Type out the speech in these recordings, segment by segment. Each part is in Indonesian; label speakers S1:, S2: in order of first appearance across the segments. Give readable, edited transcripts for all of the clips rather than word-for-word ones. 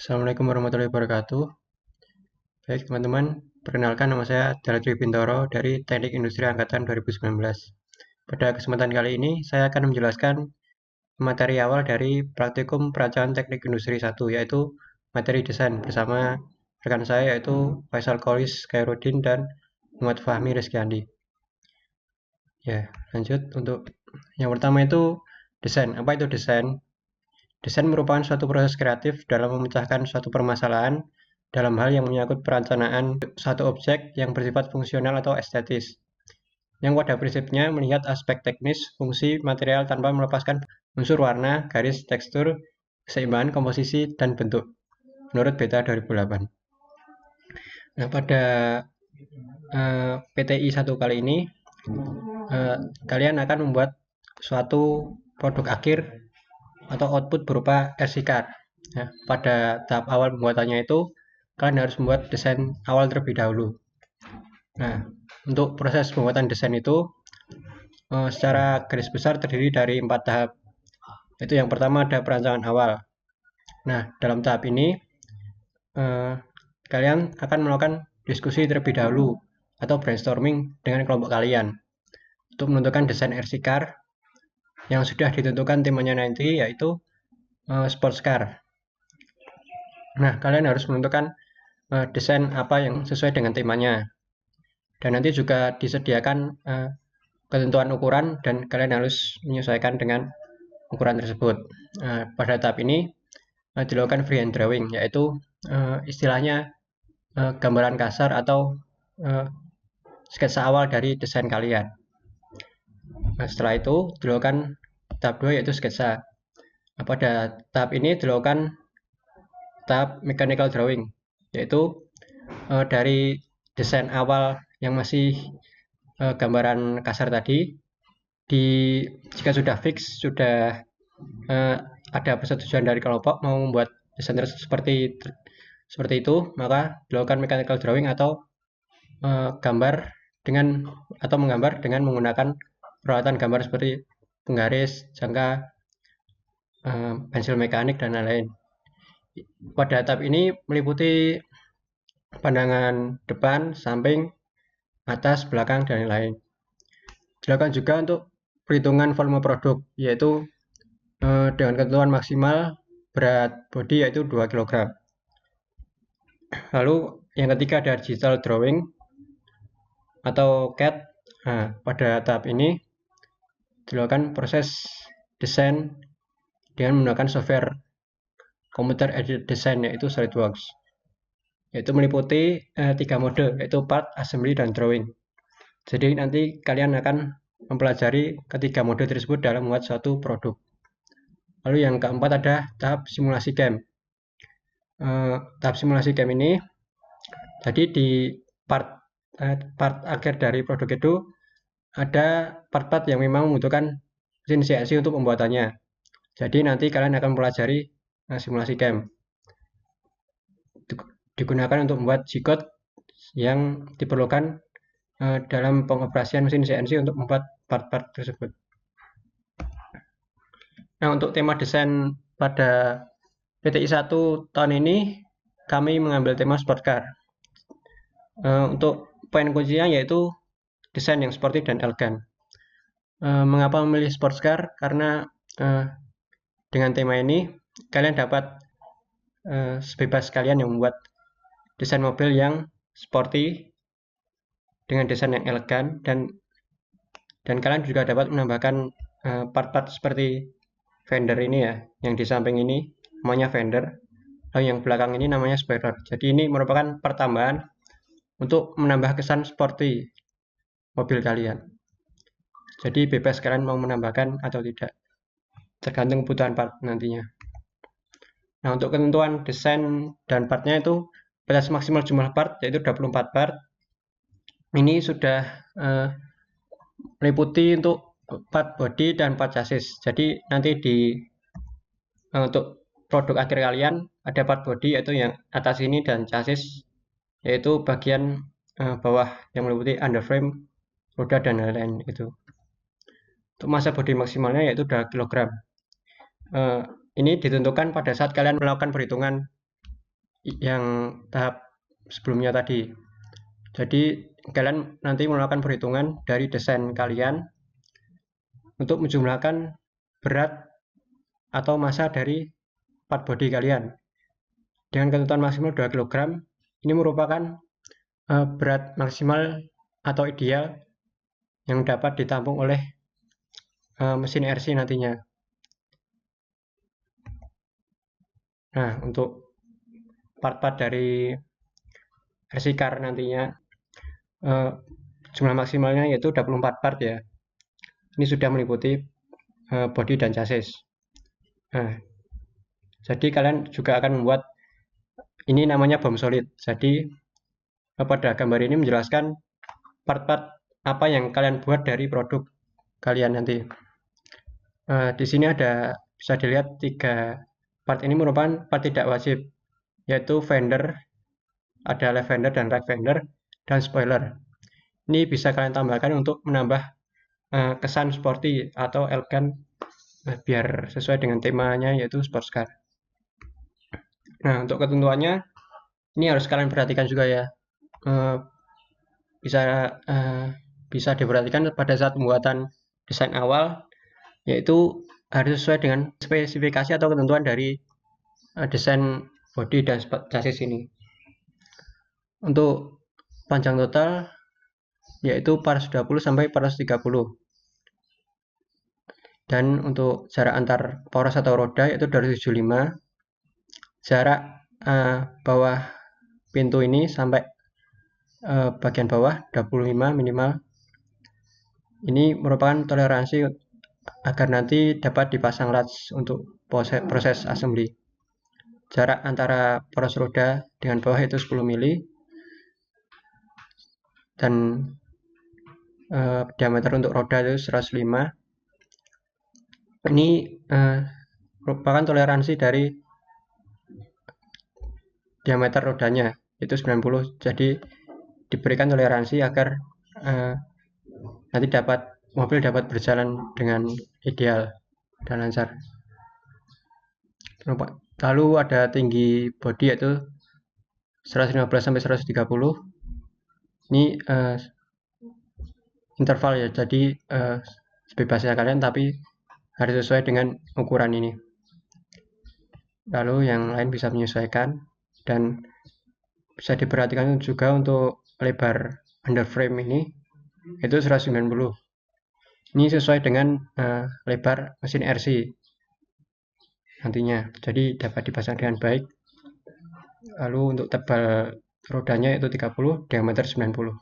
S1: Assalamualaikum warahmatullahi wabarakatuh. Baik teman-teman, perkenalkan nama saya Dalatri Bintoro dari Teknik Industri Angkatan 2019. Pada kesempatan kali ini, saya akan menjelaskan materi awal dari praktikum perancangan teknik industri 1, yaitu materi desain bersama rekan saya yaitu Faisal Qolis Khairuddin dan Muhammad Fahmi Rizkyandi. Ya, lanjut untuk yang pertama itu desain. Apa itu desain? Desain merupakan suatu proses kreatif dalam memecahkan suatu permasalahan dalam hal yang menyangkut perencanaan suatu objek yang bersifat fungsional atau estetis, yang pada prinsipnya melihat aspek teknis, fungsi, material tanpa melepaskan unsur warna, garis, tekstur, keseimbangan, komposisi, dan bentuk, menurut Beta 2008. Nah, pada PTI 1 kali ini, kalian akan membuat suatu produk akhir atau output berupa RC card. Ya, pada tahap awal pembuatannya itu, kalian harus membuat desain awal terlebih dahulu. Nah, untuk proses pembuatan desain itu secara garis besar terdiri dari 4 tahap. Itu yang pertama ada perancangan awal. Nah, dalam tahap ini kalian akan melakukan diskusi terlebih dahulu atau brainstorming dengan kelompok kalian untuk menentukan desain RC car yang sudah ditentukan temanya nanti, yaitu sports car. Nah, kalian harus menentukan desain apa yang sesuai dengan temanya. Dan nanti juga disediakan ketentuan ukuran dan kalian harus menyesuaikan dengan ukuran tersebut. Pada tahap ini dilakukan freehand drawing, yaitu istilahnya gambaran kasar atau sketsa awal dari desain kalian. Nah, setelah itu dilakukan tahap 2 yaitu sketsa. Pada tahap ini dilakukan tahap mechanical drawing, yaitu dari desain awal yang masih gambaran kasar tadi, jika sudah fix, sudah ada persetujuan dari kelompok mau membuat desain seperti itu, maka dilakukan mechanical drawing atau menggambar dengan menggunakan peralatan gambar seperti penggaris, jangka, pensil mekanik, dan lain-lain. Pada tahap ini meliputi pandangan depan, samping, atas, belakang, dan lain-lain. Dilakukan juga untuk perhitungan volume produk, yaitu dengan ketentuan maksimal berat bodi yaitu 2 kg. Lalu yang ketiga ada digital drawing atau CAD. Nah, pada tahap ini dilakukan proses desain dengan menggunakan software computer aided design yaitu SolidWorks, yaitu meliputi 3 mode, yaitu part, assembly, dan drawing. Jadi nanti kalian akan mempelajari ketiga mode tersebut dalam membuat suatu produk. Lalu yang keempat ada tahap simulasi CAM. Tahap simulasi CAM ini, jadi di part akhir dari produk itu ada part-part yang memang membutuhkan mesin CNC untuk pembuatannya. Jadi nanti kalian akan mempelajari simulasi CAM. Digunakan untuk membuat G-code yang diperlukan dalam pengoperasian mesin CNC untuk membuat part-part tersebut. Nah, untuk tema desain pada PTI 1 tahun ini, kami mengambil tema sport car. Untuk poin kuncinya yaitu desain yang sporty dan elegan. Mengapa memilih sports car? Karena dengan tema ini, kalian dapat sebebas kalian yang membuat desain mobil yang sporty dengan desain yang elegan, dan kalian juga dapat menambahkan part-part seperti fender ini ya, yang di samping ini namanya fender, lalu yang belakang ini namanya spoiler. Jadi ini merupakan pertambahan untuk menambah kesan sporty mobil kalian. Jadi bebas kalian mau menambahkan atau tidak, tergantung kebutuhan part nantinya. Nah, untuk ketentuan desain dan partnya itu batas maksimal jumlah part yaitu 24 part. Ini sudah meliputi untuk part body dan part chassis. Jadi nanti untuk produk akhir kalian ada part body yaitu yang atas ini, dan chassis yaitu bagian bawah yang meliputi underframe, roda, dan lain-lain itu. Untuk massa bodi maksimalnya yaitu 2 kg. Ini ditentukan pada saat kalian melakukan perhitungan yang tahap sebelumnya tadi. Jadi kalian nanti melakukan perhitungan dari desain kalian untuk menjumlahkan berat atau massa dari part body kalian. Dengan ketentuan maksimal 2 kg, ini merupakan berat maksimal atau ideal yang dapat ditampung oleh mesin RC nantinya. Nah, untuk part-part dari RC car nantinya jumlah maksimalnya yaitu 24 part ya. Ini sudah meliputi body dan chassis. Nah, jadi kalian juga akan membuat ini namanya BOM solid. Jadi pada gambar ini menjelaskan part-part apa yang kalian buat dari produk kalian nanti. Di sini ada bisa dilihat 3 part ini merupakan part tidak wajib, yaitu fender, ada left fender dan right fender, dan spoiler. Ini bisa kalian tambahkan untuk menambah kesan sporty atau elegan biar sesuai dengan temanya yaitu sports car. Nah, untuk ketentuannya ini harus kalian perhatikan juga ya. Bisa diperhatikan pada saat pembuatan desain awal, yaitu harus sesuai dengan spesifikasi atau ketentuan dari desain body dan chassis ini. Untuk panjang total yaitu 420 sampai 430. Dan untuk jarak antar poros atau roda yaitu 275. Jarak bawah pintu ini sampai bagian bawah 25 minimal. Ini merupakan toleransi agar nanti dapat dipasang latch untuk proses assembly. Jarak antara poros roda dengan bawah itu 10 mili dan diameter untuk roda itu 105. Ini merupakan toleransi dari diameter rodanya itu 90. Jadi diberikan toleransi agar nanti mobil dapat berjalan dengan ideal dan lancar. Lalu ada tinggi bodi yaitu 115 sampai 130. Ini interval ya, jadi sebebasnya kalian tapi harus sesuai dengan ukuran ini. Lalu yang lain bisa menyesuaikan dan bisa diperhatikan juga untuk lebar underframe ini itu 190. Ini sesuai dengan lebar mesin RC nantinya, jadi dapat dipasang dengan baik. Lalu untuk tebal rodanya itu 30, diameter 90.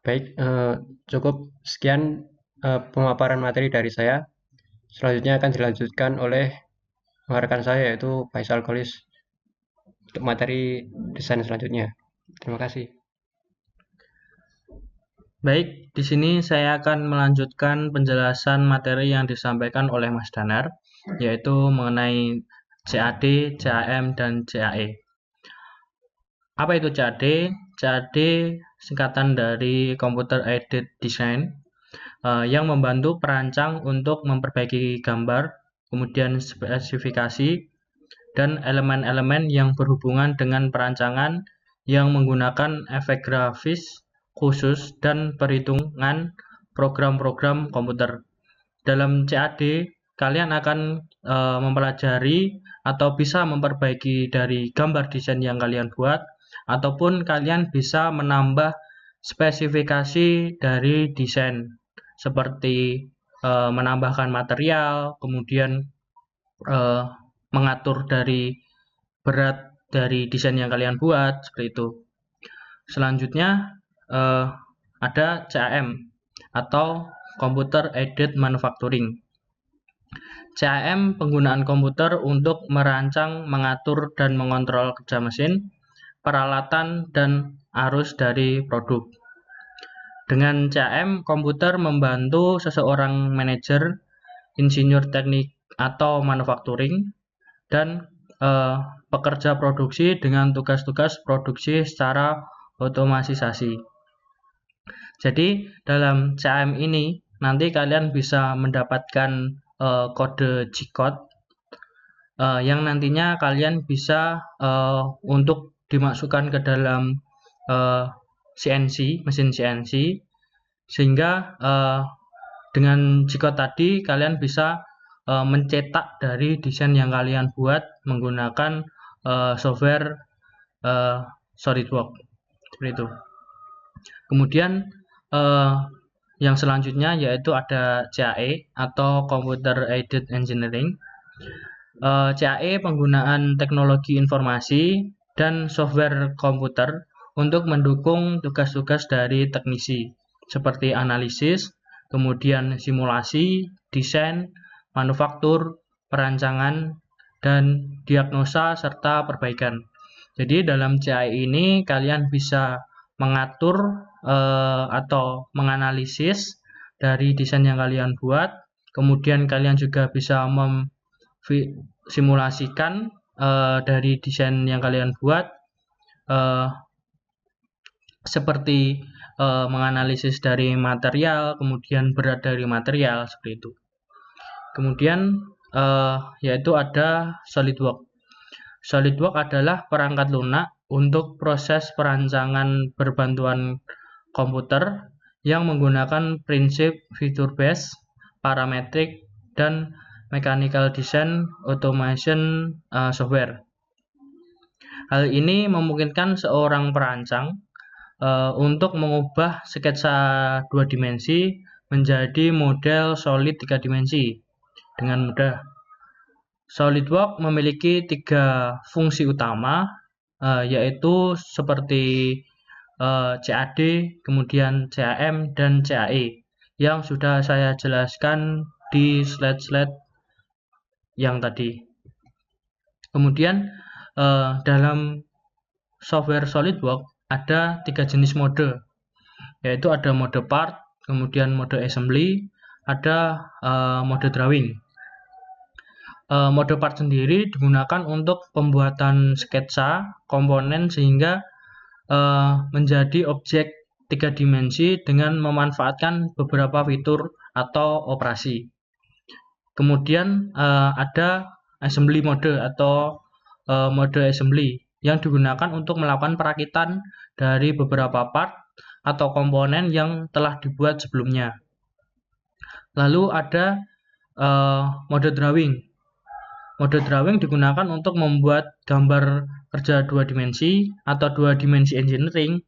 S1: Baik, cukup sekian pemaparan materi dari saya. Selanjutnya akan dilanjutkan oleh rekan saya yaitu Faisal Golis untuk materi desain selanjutnya. Terima kasih.
S2: Baik, di sini saya akan melanjutkan penjelasan materi yang disampaikan oleh Mas Danar, yaitu mengenai CAD, CAM, dan CAE. Apa itu CAD? CAD singkatan dari Computer Aided Design, yang membantu perancang untuk memperbaiki gambar, kemudian spesifikasi, dan elemen-elemen yang berhubungan dengan perancangan yang menggunakan efek grafis khusus dan perhitungan program-program komputer. Dalam CAD, kalian akan mempelajari atau bisa memperbaiki dari gambar desain yang kalian buat, ataupun kalian bisa menambah spesifikasi dari desain, seperti menambahkan material, kemudian mengatur dari berat dari desain yang kalian buat, seperti itu. Selanjutnya ada CAM atau Computer Aided Manufacturing. CAM penggunaan komputer untuk merancang, mengatur, dan mengontrol kerja mesin, peralatan, dan arus dari produk. Dengan CAM, komputer membantu seseorang manajer, insinyur teknik atau manufacturing, dan pekerja produksi dengan tugas-tugas produksi secara otomatisasi. Jadi dalam CAM ini nanti kalian bisa mendapatkan kode G-code yang nantinya kalian bisa untuk dimasukkan ke dalam CNC, mesin CNC, sehingga dengan G-code tadi kalian bisa mencetak dari desain yang kalian buat menggunakan software SolidWorks seperti itu. Kemudian yang selanjutnya yaitu ada CAE atau Computer Aided Engineering. CAE penggunaan teknologi informasi dan software komputer untuk mendukung tugas-tugas dari teknisi seperti analisis, kemudian simulasi, desain, manufaktur, perancangan, dan diagnosa serta perbaikan. Jadi dalam CAE ini kalian bisa mengatur atau menganalisis dari desain yang kalian buat, kemudian kalian juga bisa simulasikan dari desain yang kalian buat, seperti menganalisis dari material, kemudian berat dari material seperti itu. Kemudian yaitu ada SolidWorks. SolidWorks adalah perangkat lunak untuk proses perancangan berbantuan komputer yang menggunakan prinsip feature based, parametric, dan mechanical design automation software. Hal ini memungkinkan seorang perancang untuk mengubah sketsa 2 dimensi menjadi model solid 3 dimensi dengan mudah. SolidWorks memiliki 3 fungsi utama, yaitu seperti CAD, kemudian CAM, dan CAE yang sudah saya jelaskan di slide-slide yang tadi. Kemudian dalam software SolidWorks ada 3 jenis mode, yaitu ada mode part, kemudian mode assembly, ada mode drawing. Mode part sendiri digunakan untuk pembuatan sketsa komponen sehingga menjadi objek 3 dimensi dengan memanfaatkan beberapa fitur atau operasi. Kemudian ada assembly mode atau mode assembly yang digunakan untuk melakukan perakitan dari beberapa part atau komponen yang telah dibuat sebelumnya. Lalu ada mode drawing. Mode drawing digunakan untuk membuat gambar kerja 2 dimensi atau 2 dimensi engineering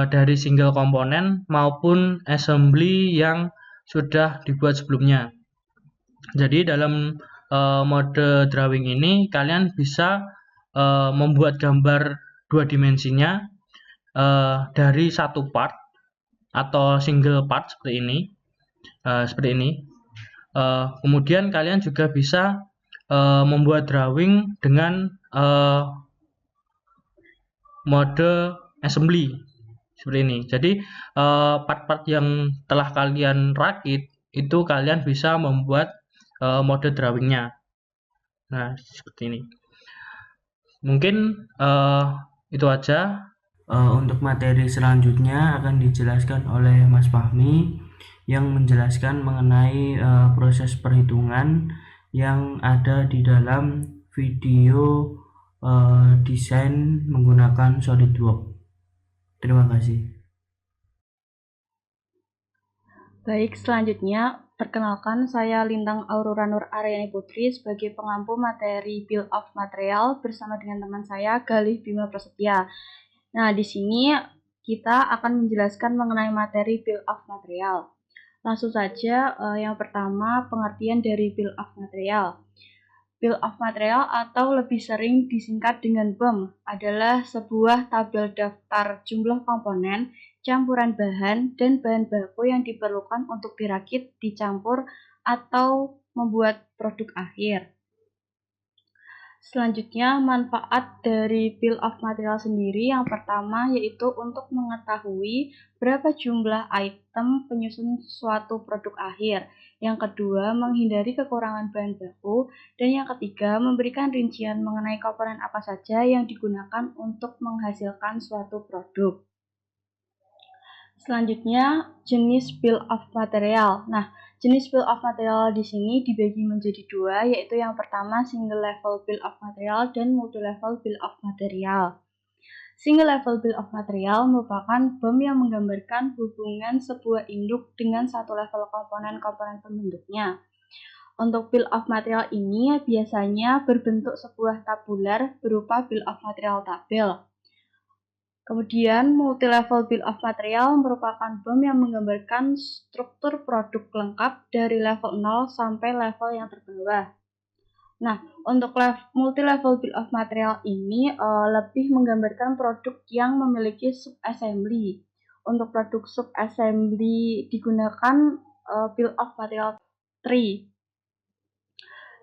S2: dari single komponen maupun assembly yang sudah dibuat sebelumnya. Jadi dalam mode drawing ini kalian bisa membuat gambar 2 dimensinya dari satu part atau single part seperti ini. Kemudian kalian juga bisa membuat drawing dengan mode assembly seperti ini. Jadi part-part yang telah kalian rakit itu kalian bisa membuat mode drawingnya. Nah, seperti ini. Mungkin itu aja. Untuk materi selanjutnya akan dijelaskan oleh Mas Fahmi yang menjelaskan mengenai proses perhitungan yang ada di dalam video desain menggunakan SolidWorks. Terima kasih.
S3: Baik, selanjutnya perkenalkan saya Lintang Aurora Nur Aryani Putri sebagai pengampu materi Bill of Material bersama dengan teman saya Galih Bima Prasetya. Nah, di sini kita akan menjelaskan mengenai materi Bill of Material. Langsung saja, yang pertama pengertian dari Bill of Material. Bill of Material atau lebih sering disingkat dengan BOM adalah sebuah tabel daftar jumlah komponen, campuran bahan, dan bahan baku yang diperlukan untuk dirakit, dicampur, atau membuat produk akhir. Selanjutnya, manfaat dari Bill of Material sendiri yang pertama yaitu untuk mengetahui berapa jumlah item penyusun suatu produk akhir. Yang kedua, menghindari kekurangan bahan baku. Dan yang ketiga, memberikan rincian mengenai komponen apa saja yang digunakan untuk menghasilkan suatu produk. Selanjutnya, jenis Bill of Material. Nah, Jenis bill of material di sini dibagi menjadi dua, yaitu yang pertama single level bill of material dan multi level bill of material. Single level bill of material merupakan BOM yang menggambarkan hubungan sebuah induk dengan satu level komponen-komponen pembentuknya. Untuk bill of material ini biasanya berbentuk sebuah tabular berupa bill of material tabel. Kemudian, multi-level bill of material merupakan BOM yang menggambarkan struktur produk lengkap dari level 0 sampai level yang terbawah. Nah, untuk multi-level bill of material ini lebih menggambarkan produk yang memiliki sub-assembly. Untuk produk sub-assembly digunakan bill of material tree.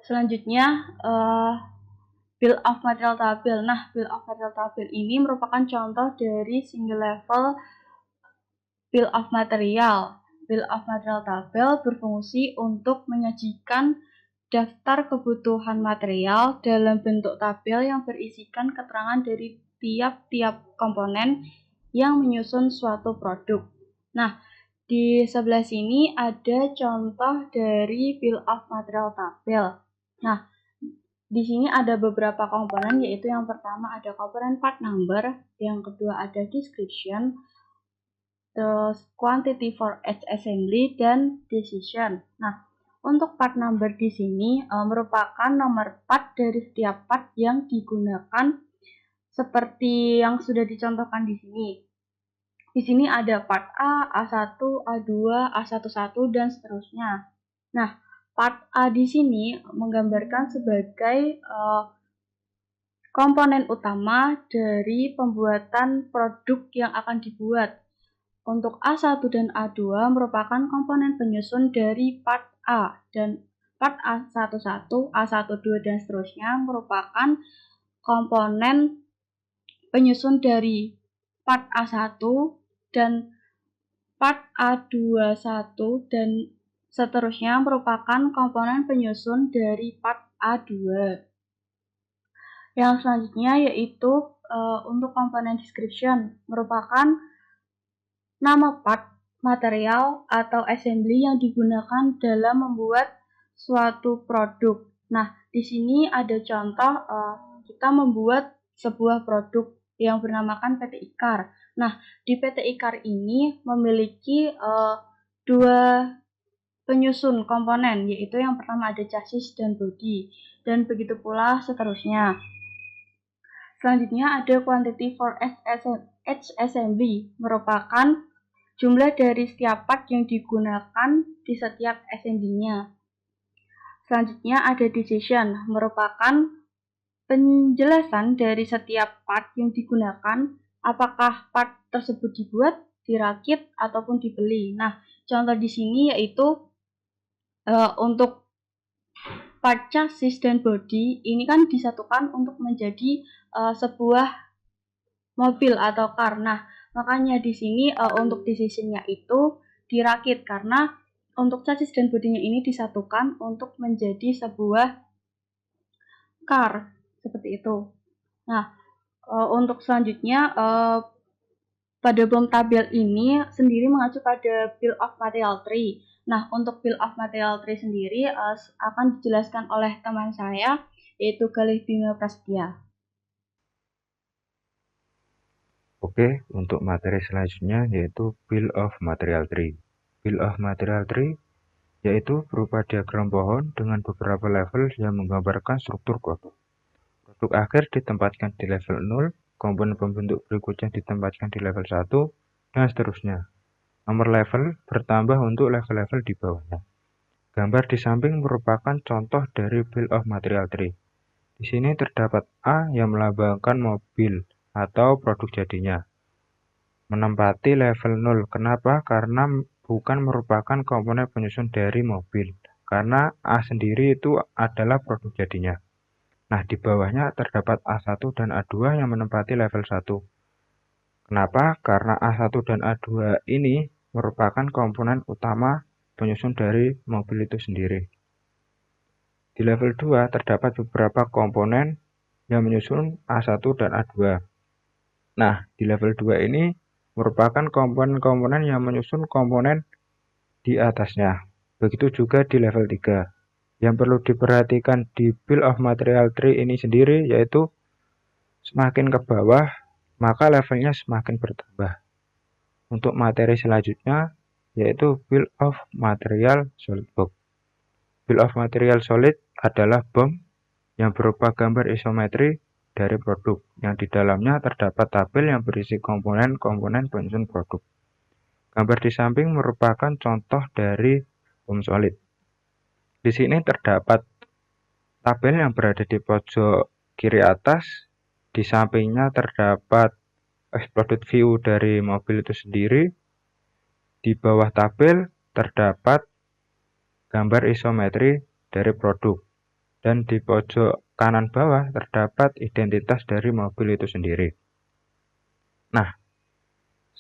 S3: Selanjutnya, bill of material tabel. Nah, bill of material tabel ini merupakan contoh dari single level bill of material. Bill of material tabel berfungsi untuk menyajikan daftar kebutuhan material dalam bentuk tabel yang berisikan keterangan dari tiap-tiap komponen yang menyusun suatu produk. Nah, di sebelah sini ada contoh dari bill of material tabel. Nah, di sini ada beberapa komponen, yaitu yang pertama ada komponen part number, yang kedua ada description, terus quantity for each assembly, dan decision. Nah, untuk part number di sini merupakan nomor part dari setiap part yang digunakan seperti yang sudah dicontohkan di sini. Di sini ada part A, A1, A2, A11, dan seterusnya. Nah, part A di sini menggambarkan sebagai komponen utama dari pembuatan produk yang akan dibuat. Untuk A1 dan A2 merupakan komponen penyusun dari part A, dan part A11, A12, dan seterusnya merupakan komponen penyusun dari part A1 dan part A21, dan seterusnya merupakan komponen penyusun dari part A2. Yang selanjutnya yaitu untuk komponen description, merupakan nama part, material, atau assembly yang digunakan dalam membuat suatu produk. Nah, di sini ada contoh kita membuat sebuah produk yang bernamakan PT IKAR. Nah, di PT IKAR ini memiliki dua penyusun komponen, yaitu yang pertama ada chassis dan body, dan begitu pula seterusnya. Selanjutnya ada quantity for each assembly, merupakan jumlah dari setiap part yang digunakan di setiap assembly-nya. Selanjutnya ada decision, merupakan penjelasan dari setiap part yang digunakan, apakah part tersebut dibuat, dirakit, ataupun dibeli. Nah, contoh di sini yaitu untuk part chassis dan body ini kan disatukan untuk menjadi sebuah mobil atau car. Nah, makanya di sini untuk decision-nya itu dirakit, karena untuk chassis dan bodinya ini disatukan untuk menjadi sebuah car, seperti itu. Nah, untuk selanjutnya pada BOM tabel ini sendiri mengacu pada bill of material tree. Nah, untuk bill of material tree sendiri akan dijelaskan oleh teman saya, yaitu Galih Bima Prasetya.
S4: Oke, untuk materi selanjutnya yaitu bill of material tree. Bill of material tree yaitu berupa diagram pohon dengan beberapa level yang menggambarkan struktur produk. Produk akhir ditempatkan di level 0, komponen pembentuk berikutnya ditempatkan di level 1, dan seterusnya. Nomor level bertambah untuk level-level di bawahnya. Gambar di samping merupakan contoh dari bill of material tree. Di sini terdapat A yang melambangkan mobil atau produk jadinya, menempati level 0. Kenapa? Karena bukan merupakan komponen penyusun dari mobil, karena A sendiri itu adalah produk jadinya. Nah, di bawahnya terdapat A1 dan A2 yang menempati level 1. Kenapa? Karena A1 dan A2 ini merupakan komponen utama penyusun dari mobil itu sendiri. Di level 2 terdapat beberapa komponen yang menyusun A1 dan A2. Nah, di level 2 ini merupakan komponen-komponen yang menyusun komponen di atasnya. Begitu juga di level 3. Yang perlu diperhatikan di Bill of Material Tree ini sendiri yaitu semakin ke bawah, maka levelnya semakin bertambah. Untuk materi selanjutnya yaitu Bill of Material SolidWorks. Bill of Material Solid adalah BOM yang berupa gambar isometri dari produk, yang di dalamnya terdapat tabel yang berisi komponen-komponen penyusun produk. Gambar di samping merupakan contoh dari BOM solid. Di sini terdapat tabel yang berada di pojok kiri atas. Di sampingnya terdapat exploded view dari mobil itu sendiri. Di bawah tabel terdapat gambar isometri dari produk. Dan di pojok kanan bawah terdapat identitas dari mobil itu sendiri. Nah,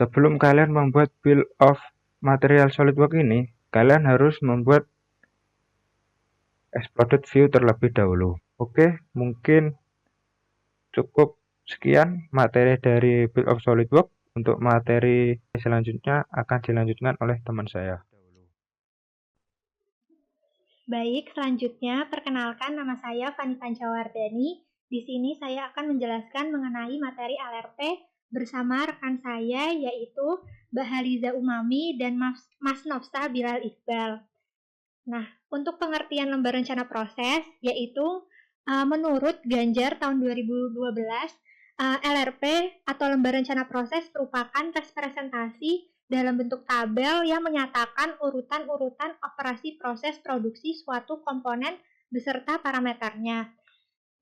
S4: sebelum kalian membuat Bill of Material SolidWorks ini, kalian harus membuat exploded view terlebih dahulu. Oke, mungkin cukup sekian materi dari Bill of SolidWorks. Untuk materi selanjutnya akan dilanjutkan oleh teman saya.
S5: Baik, selanjutnya perkenalkan nama saya Fani Pancawardani. Di sini saya akan menjelaskan mengenai materi LRP bersama rekan saya yaitu Bahaliza Umami dan Mas Nofsa Bilal Iqbal. Nah, untuk pengertian lembar rencana proses yaitu menurut Ganjar tahun 2012, LRP atau lembar rencana proses merupakan representasi dalam bentuk tabel yang menyatakan urutan-urutan operasi proses produksi suatu komponen beserta parameternya.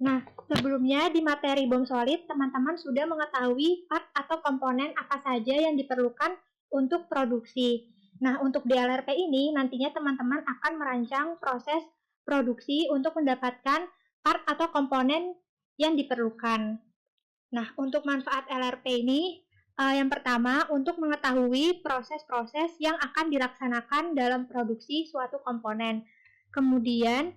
S5: Nah, sebelumnya di materi BOM solid, teman-teman sudah mengetahui part atau komponen apa saja yang diperlukan untuk produksi. Nah, untuk di LRP ini, nantinya teman-teman akan merancang proses produksi untuk mendapatkan part atau komponen yang diperlukan. Nah, untuk manfaat LRP ini, yang pertama, untuk mengetahui proses-proses yang akan dilaksanakan dalam produksi suatu komponen. Kemudian,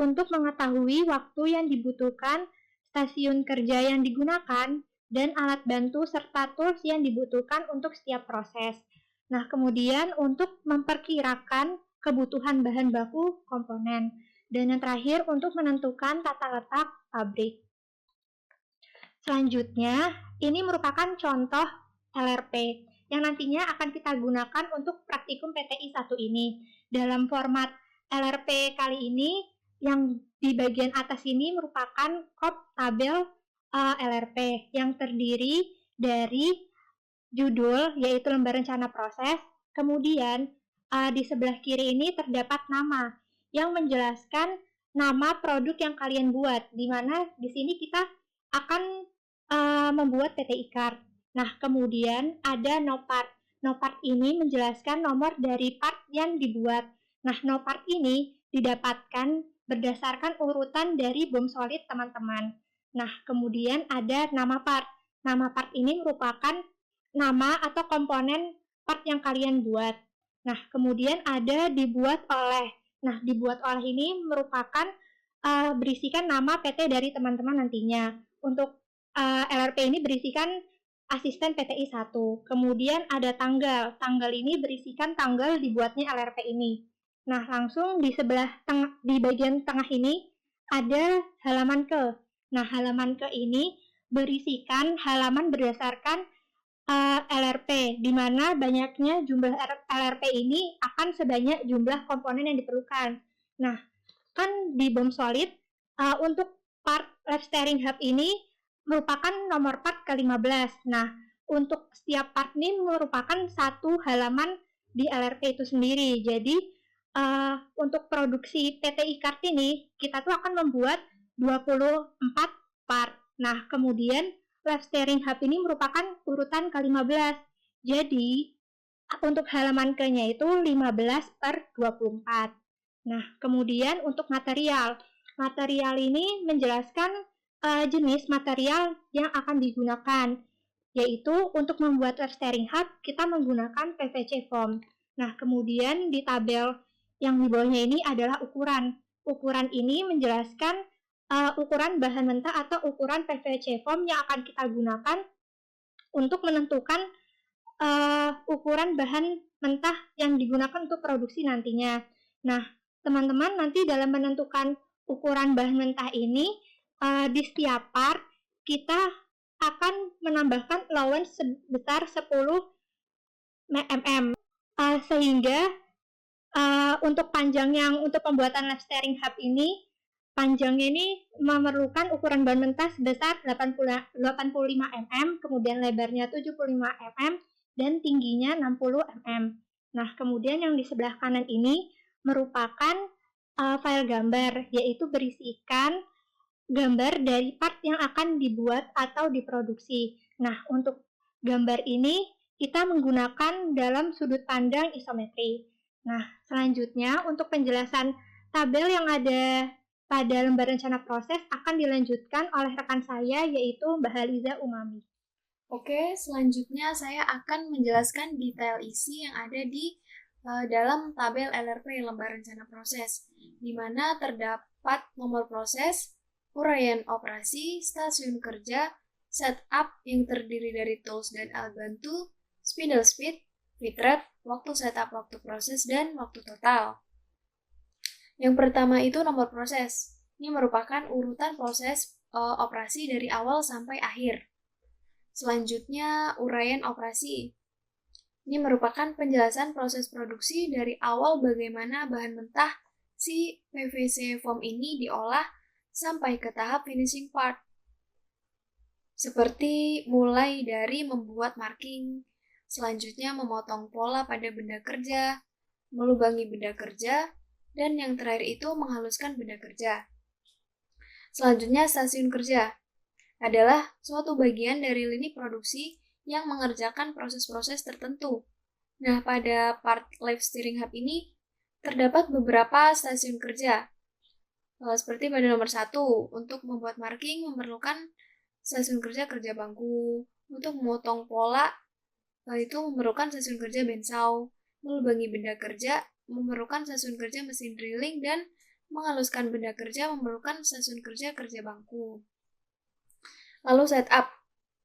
S5: untuk mengetahui waktu yang dibutuhkan, stasiun kerja yang digunakan, dan alat bantu serta tools yang dibutuhkan untuk setiap proses. Nah, kemudian untuk memperkirakan kebutuhan bahan baku komponen. Dan yang terakhir, untuk menentukan tata letak pabrik. Selanjutnya, ini merupakan contoh LRP yang nantinya akan kita gunakan untuk praktikum PTI 1 ini. Dalam format LRP kali ini, yang di bagian atas ini merupakan tabel LRP yang terdiri dari judul, yaitu lembar rencana proses. Kemudian, di sebelah kiri ini terdapat nama yang menjelaskan nama produk yang kalian buat, di mana di sini kita akan membuat PTI card. Nah, kemudian ada no part. No part ini menjelaskan nomor dari part yang dibuat. Nah, no part ini didapatkan berdasarkan urutan dari BOM solid teman-teman. Nah, kemudian ada nama part. Nama part ini merupakan nama atau komponen part yang kalian buat. Nah, kemudian ada dibuat oleh. Nah, dibuat oleh ini merupakan berisikan nama PT dari teman-teman nantinya. Untuk LRP ini berisikan asisten PTI 1. Kemudian ada tanggal. Tanggal ini berisikan tanggal dibuatnya LRP ini. Nah, langsung di di bagian tengah ini ada halaman ke. Nah, halaman ke ini berisikan halaman berdasarkan LRP, di mana banyaknya jumlah LRP ini akan sebanyak jumlah komponen yang diperlukan. Nah, kan di BOM solid untuk part left steering hub ini merupakan nomor part ke-15. Nah, untuk setiap part ini merupakan satu halaman di LRP itu sendiri. Jadi, untuk produksi PTI card ini, kita tuh akan membuat 24 part. Nah, kemudian left steering hub ini merupakan urutan ke-15. Jadi, untuk halaman ke-nya itu 15/24. Nah, kemudian untuk material. Material ini menjelaskan jenis material yang akan digunakan, yaitu untuk membuat left steering hub kita menggunakan PVC foam. Nah, kemudian di tabel yang di bawahnya ini adalah ukuran. Ukuran ini menjelaskan ukuran bahan mentah atau ukuran PVC foam yang akan kita gunakan untuk menentukan ukuran bahan mentah yang digunakan untuk produksi nantinya. Nah, teman-teman nanti dalam menentukan ukuran bahan mentah ini, di setiap part kita akan menambahkan allowance sebesar 10 mm. Sehingga untuk panjang yang untuk pembuatan lab steering hub ini, panjangnya ini memerlukan ukuran bahan mentah sebesar 85 mm, kemudian lebarnya 75 mm, dan tingginya 60 mm. Nah, kemudian yang di sebelah kanan ini merupakan file gambar, yaitu berisikan gambar dari part yang akan dibuat atau diproduksi. Nah, untuk gambar ini kita menggunakan dalam sudut pandang isometri. Nah, selanjutnya untuk penjelasan tabel yang ada pada lembar rencana proses akan dilanjutkan oleh rekan saya, yaitu Mbak Haliza Umami.
S6: Oke, selanjutnya saya akan menjelaskan detail isi yang ada di dalam tabel LRP lembar rencana proses, di mana terdapat nomor proses, uraian operasi, stasiun kerja, setup yang terdiri dari tools dan alat bantu, spindle speed, feed rate, waktu setup, waktu proses, dan waktu total. Yang pertama itu nomor proses. Ini merupakan urutan proses operasi dari awal sampai akhir. Selanjutnya, uraian operasi. Ini merupakan penjelasan proses produksi dari awal bagaimana bahan mentah si PVC foam ini diolah sampai ke tahap finishing part. Seperti mulai dari membuat marking, selanjutnya memotong pola pada benda kerja, melubangi benda kerja, dan yang terakhir itu menghaluskan benda kerja. Selanjutnya, stasiun kerja adalah suatu bagian dari lini produksi yang mengerjakan proses-proses tertentu. Nah, pada part live steering hub ini terdapat beberapa stasiun kerja. Seperti pada nomor 1, untuk membuat marking memerlukan stasiun kerja bangku. Untuk memotong pola, itu memerlukan stasiun kerja bensau. Melubangi benda kerja memerlukan stasiun kerja mesin drilling, dan menghaluskan benda kerja memerlukan stasiun kerja bangku. Lalu setup,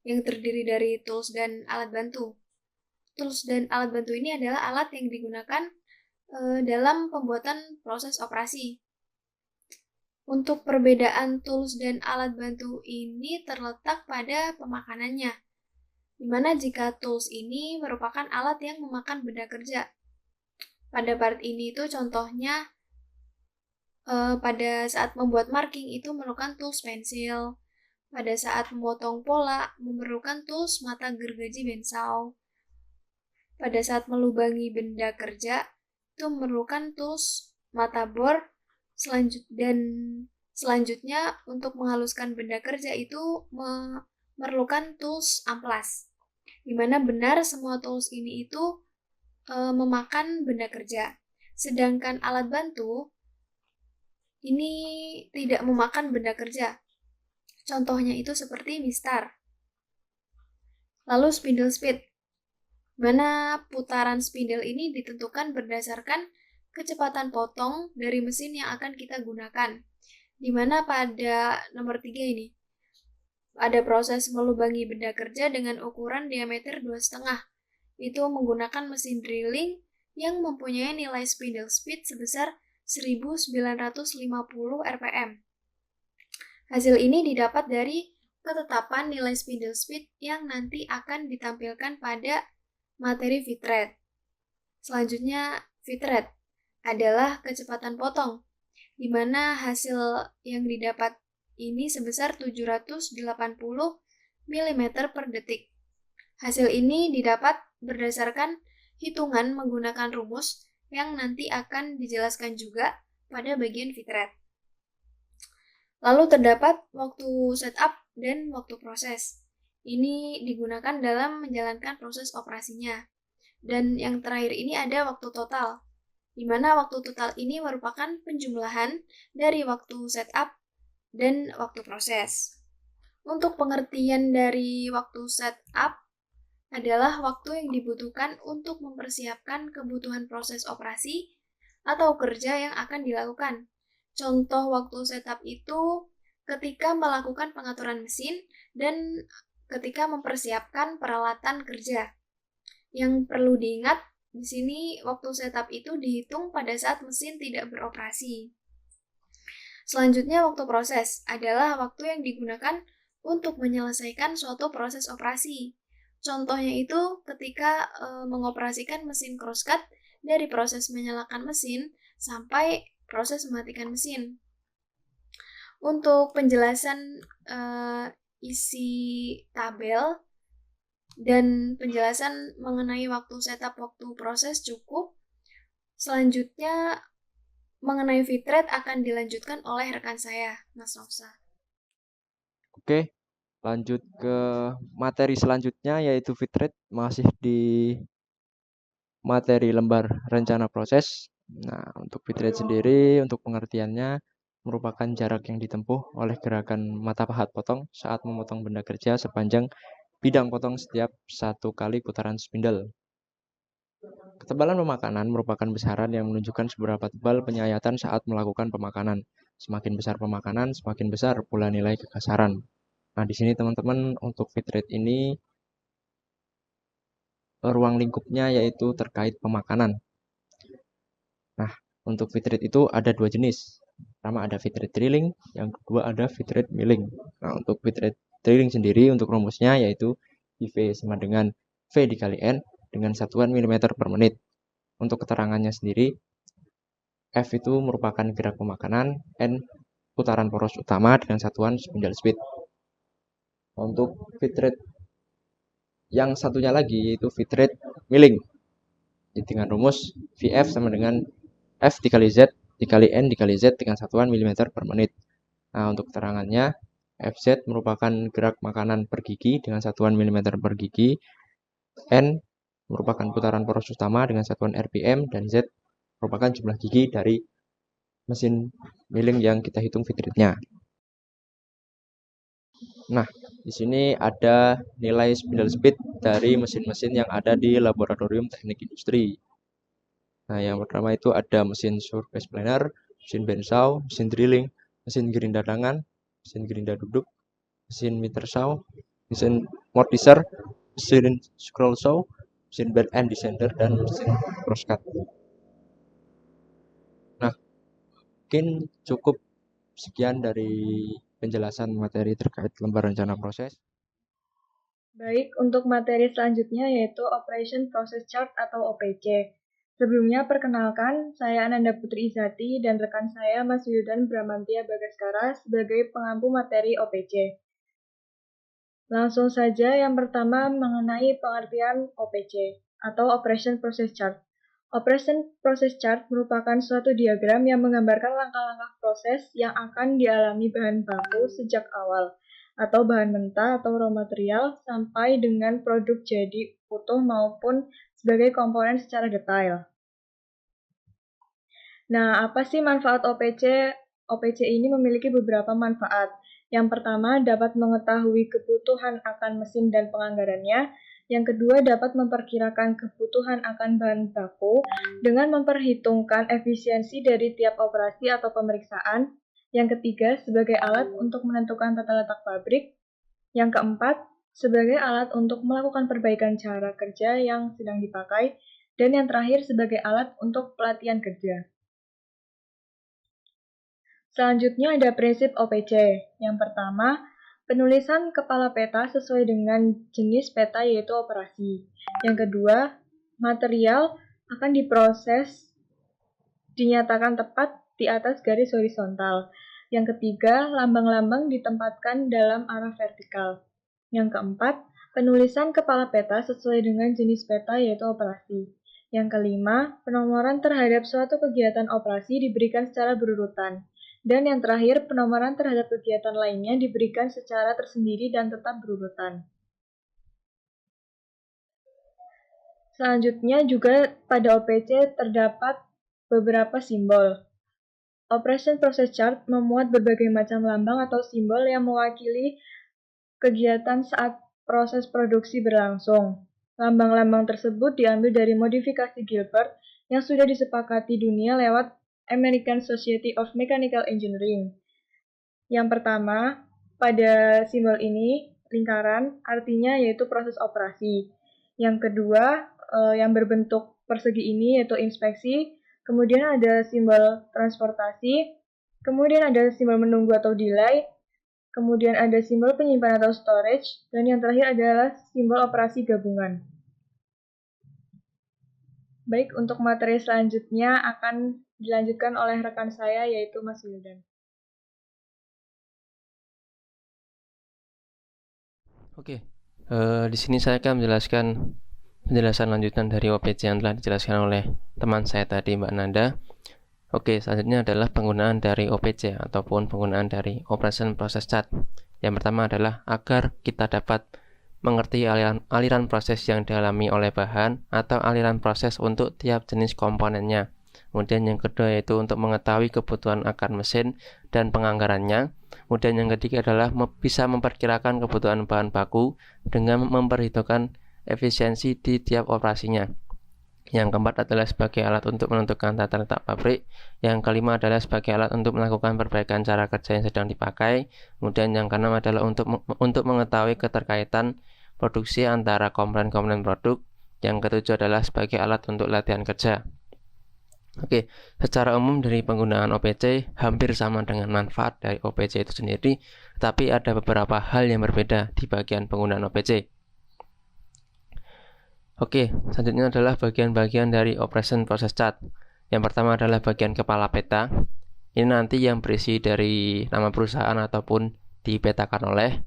S6: yang terdiri dari tools dan alat bantu. Tools dan alat bantu ini adalah alat yang digunakan dalam pembuatan proses operasi. Untuk perbedaan tools dan alat bantu ini terletak pada pemakanannya, di mana jika tools ini merupakan alat yang memakan benda kerja. Pada part ini itu contohnya pada saat membuat marking itu memerlukan tools pensil. Pada saat memotong pola, memerlukan tools mata gergaji bensau. Pada saat melubangi benda kerja, itu memerlukan tools mata bor. Selanjutnya, untuk menghaluskan benda kerja itu memerlukan tools amplas. Di mana benar semua tools ini itu memakan benda kerja. Sedangkan alat bantu ini tidak memakan benda kerja. Contohnya itu seperti mistar. Lalu spindle speed, mana putaran spindle ini ditentukan berdasarkan kecepatan potong dari mesin yang akan kita gunakan. Di mana pada nomor 3 ini, ada proses melubangi benda kerja dengan ukuran diameter 2,5. Itu menggunakan mesin drilling yang mempunyai nilai spindle speed sebesar 1950 rpm. Hasil ini didapat dari ketetapan nilai spindle speed yang nanti akan ditampilkan pada materi feed rate. Selanjutnya, feed rate adalah kecepatan potong, di mana hasil yang didapat ini sebesar 780 mm per detik. Hasil ini didapat berdasarkan hitungan menggunakan rumus yang nanti akan dijelaskan juga pada bagian feed rate. Lalu terdapat waktu setup dan waktu proses. Ini digunakan dalam menjalankan proses operasinya. Dan yang terakhir ini ada waktu total, di mana waktu total ini merupakan penjumlahan dari waktu setup dan waktu proses. Untuk pengertian dari waktu setup adalah waktu yang dibutuhkan untuk mempersiapkan kebutuhan proses operasi atau kerja yang akan dilakukan. Contoh waktu setup itu ketika melakukan pengaturan mesin dan ketika mempersiapkan peralatan kerja. Yang perlu diingat, Di sini waktu setup itu dihitung pada saat mesin tidak beroperasi. Selanjutnya waktu proses adalah waktu yang digunakan untuk menyelesaikan suatu proses operasi. Contohnya itu ketika mengoperasikan mesin crosscut dari proses menyalakan mesin sampai proses mematikan mesin. Untuk penjelasan isi tabel dan penjelasan mengenai waktu setup, waktu proses cukup. Selanjutnya mengenai feed rate akan dilanjutkan oleh rekan saya, Mas Nofsa.
S7: Oke, lanjut ke materi selanjutnya yaitu feed rate, masih di materi lembar rencana proses. Nah, untuk feed rate sendiri, untuk pengertiannya merupakan jarak yang ditempuh oleh gerakan mata pahat potong saat memotong benda kerja sepanjang bidang potong setiap 1 kali putaran spindle. Ketebalan pemakanan merupakan besaran yang menunjukkan seberapa tebal penyayatan saat melakukan pemakanan. Semakin besar pemakanan, semakin besar pula nilai kekasaran. Nah, di sini teman-teman untuk feed rate ini ruang lingkupnya yaitu terkait pemakanan. Nah, untuk feed rate itu ada 2 jenis. Pertama ada feed rate drilling, yang kedua ada feed rate milling. Nah, untuk feed rate drilling sendiri untuk rumusnya yaitu IV sama dengan V dikali N dengan satuan mm per menit. Untuk keterangannya sendiri, F itu merupakan gerak pemakanan, N putaran poros utama dengan satuan spindle speed. Untuk feed rate yang satunya lagi yaitu feed rate milling. Dengan rumus VF sama dengan F dikali Z dikali N dikali Z dengan satuan mm per menit. Nah, untuk keterangannya, FZ merupakan gerak makanan per gigi dengan satuan mm per gigi, N merupakan putaran poros utama dengan satuan RPM, dan Z merupakan jumlah gigi dari mesin milling yang kita hitung feed rate-nya. Nah, di sini ada nilai spindle speed dari mesin-mesin yang ada di laboratorium teknik industri. Nah, yang pertama itu ada mesin surface planer, mesin bandsaw, mesin drilling, mesin gerinda tangan, mesin gerinda duduk, mesin meter saw, mesin mortiser, mesin scroll saw, mesin bend and descender, dan mesin crosscut. Nah, mungkin cukup sekian dari penjelasan materi terkait lembar rencana proses.
S3: Baik, untuk materi selanjutnya yaitu Operation Process Chart atau OPC. Sebelumnya perkenalkan, saya Ananda Putri Izati dan rekan saya Mas Yudan Bramantia Bagaskara sebagai pengampu materi OPC. Langsung saja yang pertama mengenai pengertian OPC atau Operation Process Chart. Operation Process Chart merupakan suatu diagram yang menggambarkan langkah-langkah proses yang akan dialami bahan baku sejak awal, atau bahan mentah atau raw material, sampai dengan produk jadi utuh maupun sebagai komponen secara detail. Nah, apa sih manfaat OPC? OPC ini memiliki beberapa manfaat. Yang pertama, dapat mengetahui kebutuhan akan mesin dan penganggarannya. Yang kedua, dapat memperkirakan kebutuhan akan bahan baku dengan memperhitungkan efisiensi dari tiap operasi atau pemeriksaan. Yang ketiga, sebagai alat untuk menentukan tata letak pabrik. Yang keempat, sebagai alat untuk melakukan perbaikan cara kerja yang sedang dipakai. Dan yang terakhir, sebagai alat untuk pelatihan kerja. Selanjutnya ada prinsip OPC. Yang pertama, penulisan kepala peta sesuai dengan jenis peta yaitu operasi. Yang kedua, material akan diproses dinyatakan tepat di atas garis horizontal. Yang ketiga, lambang-lambang ditempatkan dalam arah vertikal. Yang keempat, penulisan kepala peta sesuai dengan jenis peta yaitu operasi. Yang kelima, penomoran terhadap suatu kegiatan operasi diberikan secara berurutan. Dan yang terakhir, penomoran terhadap kegiatan lainnya diberikan secara tersendiri dan tetap berurutan. Selanjutnya juga pada OPC terdapat beberapa simbol. Operation Process Chart memuat berbagai macam lambang atau simbol yang mewakili kegiatan saat proses produksi berlangsung. Lambang-lambang tersebut diambil dari modifikasi Gilbert yang sudah disepakati dunia lewat American Society of Mechanical Engineering. Yang pertama, pada simbol ini, lingkaran artinya yaitu proses operasi. Yang kedua, yang berbentuk
S8: persegi ini, yaitu inspeksi, kemudian ada simbol transportasi, kemudian ada simbol menunggu atau delay, kemudian ada simbol penyimpanan atau storage, dan yang terakhir adalah simbol operasi gabungan. Baik, untuk materi selanjutnya akan dilanjutkan oleh rekan saya, yaitu Mas Wildan.
S9: Oke, di sini saya akan menjelaskan penjelasan lanjutan dari OPC yang telah dijelaskan oleh teman saya tadi, Mbak Nanda. Oke, selanjutnya adalah penggunaan dari OPC ataupun penggunaan dari Operation Process Chart. Yang pertama adalah agar kita dapat mengerti aliran proses yang dialami oleh bahan atau aliran proses untuk tiap jenis komponennya. Kemudian yang kedua yaitu untuk mengetahui kebutuhan akan mesin dan penganggarannya. Kemudian yang ketiga adalah bisa memperkirakan kebutuhan bahan baku dengan memperhitungkan efisiensi di tiap operasinya. Yang keempat adalah sebagai alat untuk menentukan tata letak pabrik. Yang kelima adalah sebagai alat untuk melakukan perbaikan cara kerja yang sedang dipakai. Kemudian yang keenam adalah untuk mengetahui keterkaitan produksi antara komponen-komponen produk. Yang ketujuh adalah sebagai alat untuk latihan kerja. Oke, secara umum dari penggunaan OPC hampir sama dengan manfaat dari OPC itu sendiri, tapi ada beberapa hal yang berbeda di bagian penggunaan OPC. Oke, selanjutnya adalah bagian-bagian dari Operation Process Chart. Yang pertama adalah bagian kepala peta. Ini nanti yang berisi dari nama perusahaan ataupun dipetakan oleh.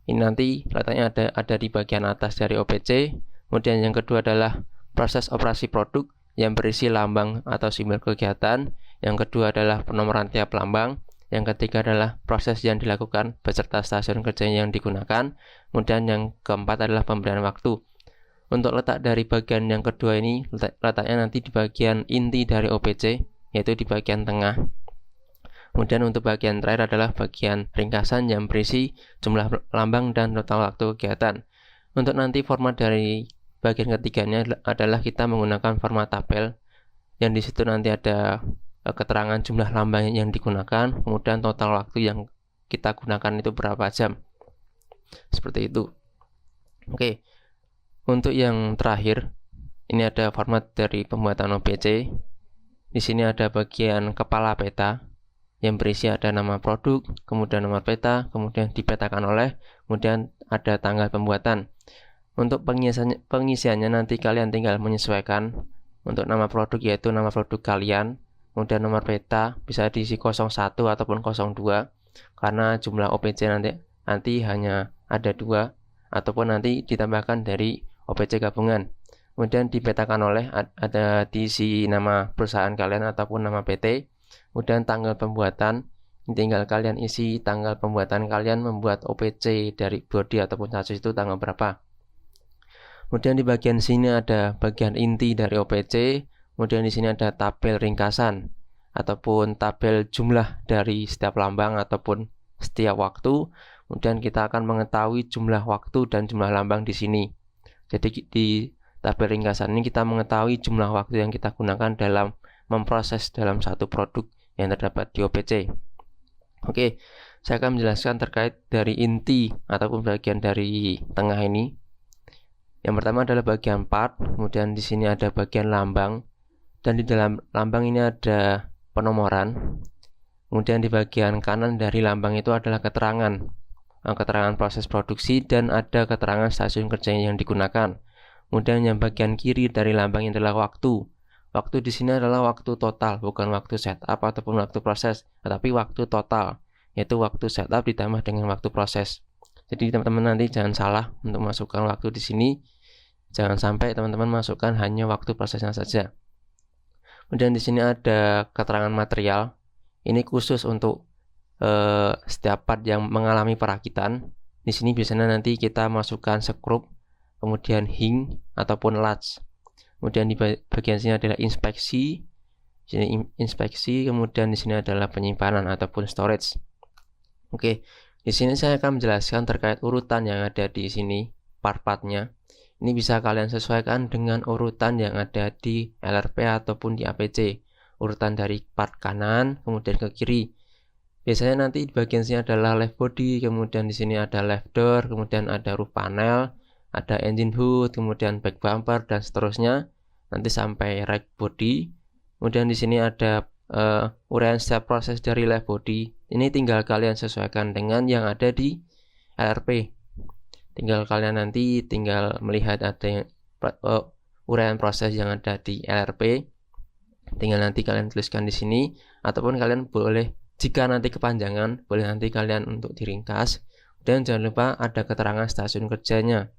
S9: Ini nanti letaknya ada di bagian atas dari OPC. Kemudian yang kedua adalah proses operasi produk yang berisi lambang atau simbol kegiatan. Yang kedua adalah penomoran tiap lambang. Yang ketiga adalah proses yang dilakukan beserta stasiun kerja yang digunakan. Kemudian yang keempat adalah pemberian waktu. Untuk letak dari bagian yang kedua ini, letaknya nanti di bagian inti dari OPC, yaitu di bagian tengah. Kemudian untuk bagian terakhir adalah bagian ringkasan yang berisi jumlah lambang dan total waktu kegiatan. Untuk nanti format dari bagian ketiganya adalah kita menggunakan format tabel, yang di situ nanti ada keterangan jumlah lambang yang digunakan, kemudian total waktu yang kita gunakan itu berapa jam. Seperti itu. Oke. Untuk yang terakhir, ini ada format dari pembuatan OPC. Di sini ada bagian kepala peta yang berisi ada nama produk, kemudian nomor peta, kemudian dipetakan oleh, kemudian ada tanggal pembuatan. Untuk pengisiannya nanti kalian tinggal menyesuaikan. Untuk nama produk yaitu nama produk kalian, kemudian nomor peta bisa diisi 01 ataupun 02 karena jumlah OPC nanti hanya ada 2 ataupun nanti ditambahkan dari OPC gabungan. Kemudian dipetakan oleh ada diisi nama perusahaan kalian ataupun nama PT. Kemudian tanggal pembuatan, tinggal kalian isi tanggal pembuatan kalian membuat OPC dari body ataupun chassis itu tanggal berapa. Kemudian di bagian sini ada bagian inti dari OPC. Kemudian di sini ada tabel ringkasan ataupun tabel jumlah dari setiap lambang ataupun setiap waktu. Kemudian kita akan mengetahui jumlah waktu dan jumlah lambang di sini. Jadi di tabel ringkasan ini kita mengetahui jumlah waktu yang kita gunakan dalam memproses dalam satu produk yang terdapat di OPC. Oke, saya akan menjelaskan terkait dari inti ataupun bagian dari tengah ini. Yang pertama adalah bagian part, kemudian di sini ada bagian lambang, dan di dalam lambang ini ada penomoran. Kemudian di bagian kanan dari lambang itu adalah keterangan proses produksi dan ada keterangan stasiun kerja yang digunakan. Kemudian yang bagian kiri dari lambang ini adalah waktu. Waktu di sini adalah waktu total, bukan waktu setup ataupun waktu proses, tetapi waktu total, yaitu waktu setup ditambah dengan waktu proses. Jadi teman-teman nanti jangan salah untuk masukkan waktu di sini. Jangan sampai teman-teman masukkan hanya waktu prosesnya saja. Kemudian di sini ada keterangan material. Ini khusus untuk setiap part yang mengalami perakitan. Di sini biasanya nanti kita masukkan skrup, kemudian hing ataupun latch. Kemudian di bagian sini adalah inspeksi. Kemudian di sini adalah penyimpanan ataupun storage. Oke, di sini saya akan menjelaskan terkait urutan yang ada di sini, part-partnya. Ini bisa kalian sesuaikan dengan urutan yang ada di LRP ataupun di APC. Urutan dari part kanan, kemudian ke kiri. Biasanya nanti di bagian sini adalah left body, kemudian di sini ada left door, kemudian ada roof panel, ada engine hood, kemudian back bumper, dan seterusnya. nanti sampai right body. Kemudian di sini ada uraian setiap proses dari left body. Ini tinggal kalian sesuaikan dengan yang ada di LRP. Tinggal kalian nanti melihat ada uraian proses yang ada di LRP. Tinggal nanti kalian tuliskan di sini, ataupun kalian boleh, jika nanti kepanjangan, boleh nanti kalian untuk diringkas. Dan jangan lupa ada keterangan stasiun kerjanya.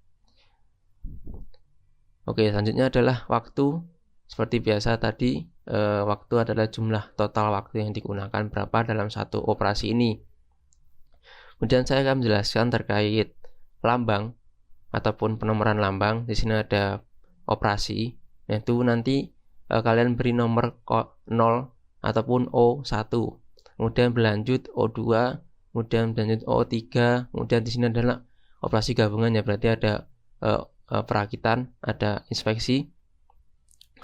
S9: Oke, selanjutnya adalah waktu. Seperti biasa tadi, waktu adalah jumlah total waktu yang digunakan berapa dalam satu operasi ini. Kemudian saya akan menjelaskan terkait lambang ataupun penomoran lambang. Di sini ada operasi, yaitu nanti kalian beri nomor 0 ataupun O1, kemudian berlanjut O2, kemudian berlanjut O3, kemudian di sini adalah operasi gabungan, ya berarti ada perakitan, ada inspeksi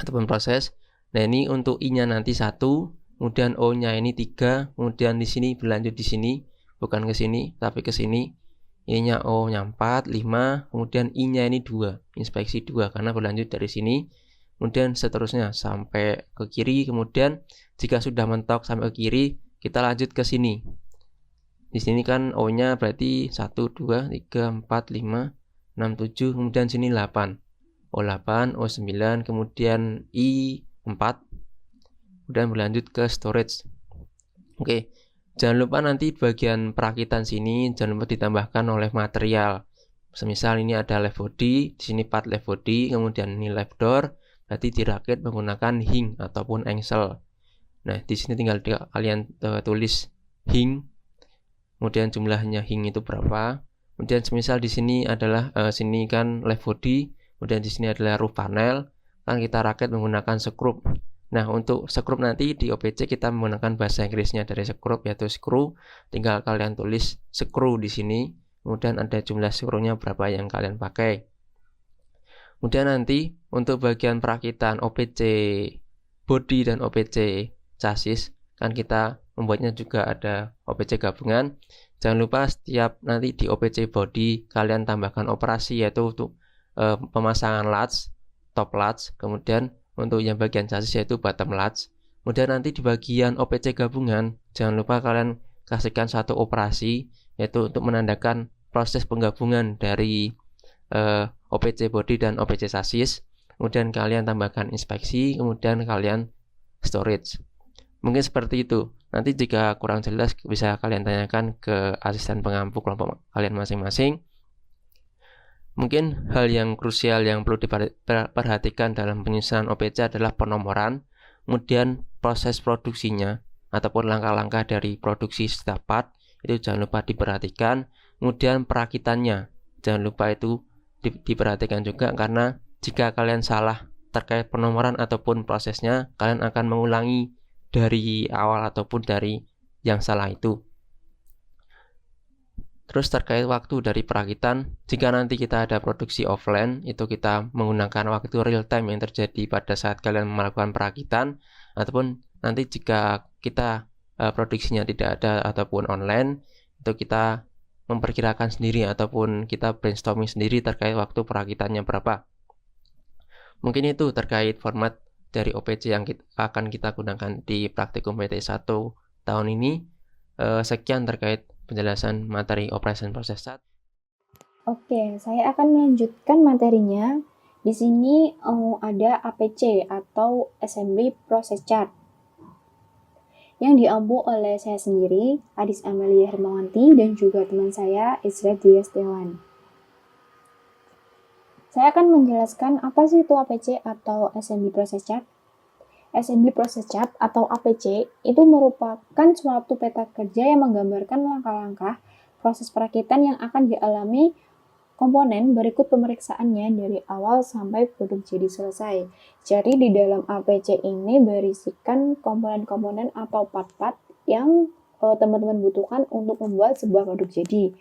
S9: ataupun proses. Nah, ini untuk I-nya nanti 1, kemudian O-nya ini 3, kemudian di sini berlanjut di sini, bukan ke sini tapi ke sini. I-nya O-nya 4, 5, kemudian I-nya ini 2, inspeksi 2 karena berlanjut dari sini. Kemudian seterusnya sampai ke kiri. Kemudian jika sudah mentok sampai ke kiri, kita lanjut ke sini. Di sini kan O-nya berarti 1, 2, 3, 4, 5, 6, 7, kemudian sini 8. O8, O9, kemudian I4, kemudian berlanjut ke storage. Oke, jangan lupa nanti bagian perakitan sini jangan lupa ditambahkan oleh material. Semisal ini ada left body, di sini part left body, kemudian ini left door, berarti dirakit menggunakan hing ataupun engsel. Nah, di sini tinggal kalian tulis hing, kemudian jumlahnya hing itu berapa. Kemudian semisal di sini adalah sini kan left body, kemudian di sini adalah roof panel, kan kita rakit menggunakan skrup. Nah, untuk skrup nanti di OPC kita menggunakan bahasa Inggrisnya dari skrup, yaitu screw. Tinggal kalian tulis screw di sini, kemudian ada jumlah skrunya berapa yang kalian pakai. Kemudian nanti untuk bagian perakitan OPC body dan OPC chassis, kan kita membuatnya juga ada OPC gabungan. Jangan lupa setiap nanti di OPC body kalian tambahkan operasi, yaitu untuk pemasangan latch, top latch, kemudian untuk yang bagian chassis yaitu bottom latch. Kemudian nanti di bagian OPC gabungan jangan lupa kalian kasihkan satu operasi, yaitu untuk menandakan proses penggabungan dari OPC body dan OPC chassis. Kemudian kalian tambahkan inspeksi, kemudian kalian storage. Mungkin seperti itu. Nanti jika kurang jelas bisa kalian tanyakan ke asisten pengampu kelompok kalian masing-masing. Mungkin hal yang krusial yang perlu diperhatikan dalam penyusunan OPC adalah penomoran, kemudian proses produksinya ataupun langkah-langkah dari produksi setiap part itu jangan lupa diperhatikan. Kemudian perakitannya jangan lupa itu diperhatikan juga, karena jika kalian salah terkait penomoran ataupun prosesnya, kalian akan mengulangi dari awal ataupun dari yang salah itu. Terus terkait waktu dari perakitan, jika nanti kita ada produksi offline, itu kita menggunakan waktu real time yang terjadi pada saat kalian melakukan perakitan, ataupun nanti jika kita produksinya tidak ada ataupun online, itu kita memperkirakan sendiri ataupun kita brainstorming sendiri terkait waktu perakitannya berapa. Mungkin itu terkait format dari OPC yang akan kita gunakan di praktikum PT 1 tahun ini. Sekian terkait penjelasan materi operation process chart.
S10: Oke, saya akan melanjutkan materinya. Di sini ada APC atau Assembly Process Chart yang diampu oleh saya sendiri, Adis Amelia Hermawanti, dan juga teman saya, Isra Dwi Setiawan. Saya akan menjelaskan apa sih itu APC atau Assembly Process Chart. Assembly Process Chart atau APC itu merupakan suatu peta kerja yang menggambarkan langkah-langkah proses perakitan yang akan dialami komponen berikut pemeriksaannya dari awal sampai produk jadi selesai. Jadi di dalam APC ini berisikan komponen-komponen atau part-part yang teman-teman butuhkan untuk membuat sebuah produk jadi.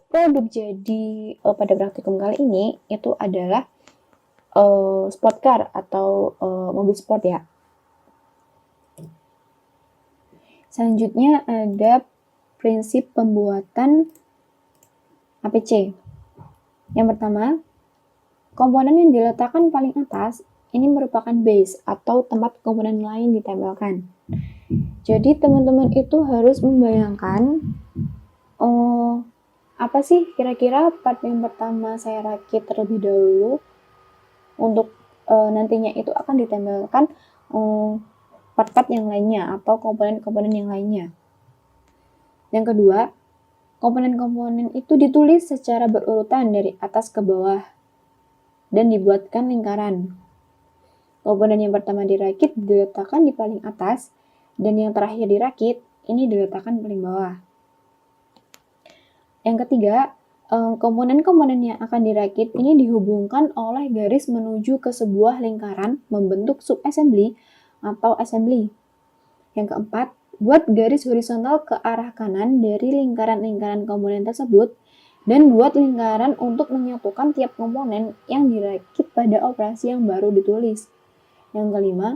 S10: Produk jadi pada praktikum kali ini itu adalah sport car atau mobil sport ya. Selanjutnya ada prinsip pembuatan APC. Yang pertama, komponen yang diletakkan paling atas ini merupakan base atau tempat komponen lain ditempelkan. Jadi teman-teman itu harus membayangkan apa sih kira-kira part yang pertama saya rakit terlebih dahulu untuk nantinya itu akan ditempelkan part-part yang lainnya atau komponen-komponen yang lainnya. Yang kedua, komponen-komponen itu ditulis secara berurutan dari atas ke bawah dan dibuatkan lingkaran. Komponen yang pertama dirakit diletakkan di paling atas dan yang terakhir dirakit ini diletakkan paling bawah. Yang ketiga, komponen-komponen yang akan dirakit ini dihubungkan oleh garis menuju ke sebuah lingkaran membentuk subassembly atau assembly. Yang keempat, buat garis horizontal ke arah kanan dari lingkaran-lingkaran komponen tersebut dan buat lingkaran untuk menyatukan tiap komponen yang dirakit pada operasi yang baru ditulis. Yang kelima,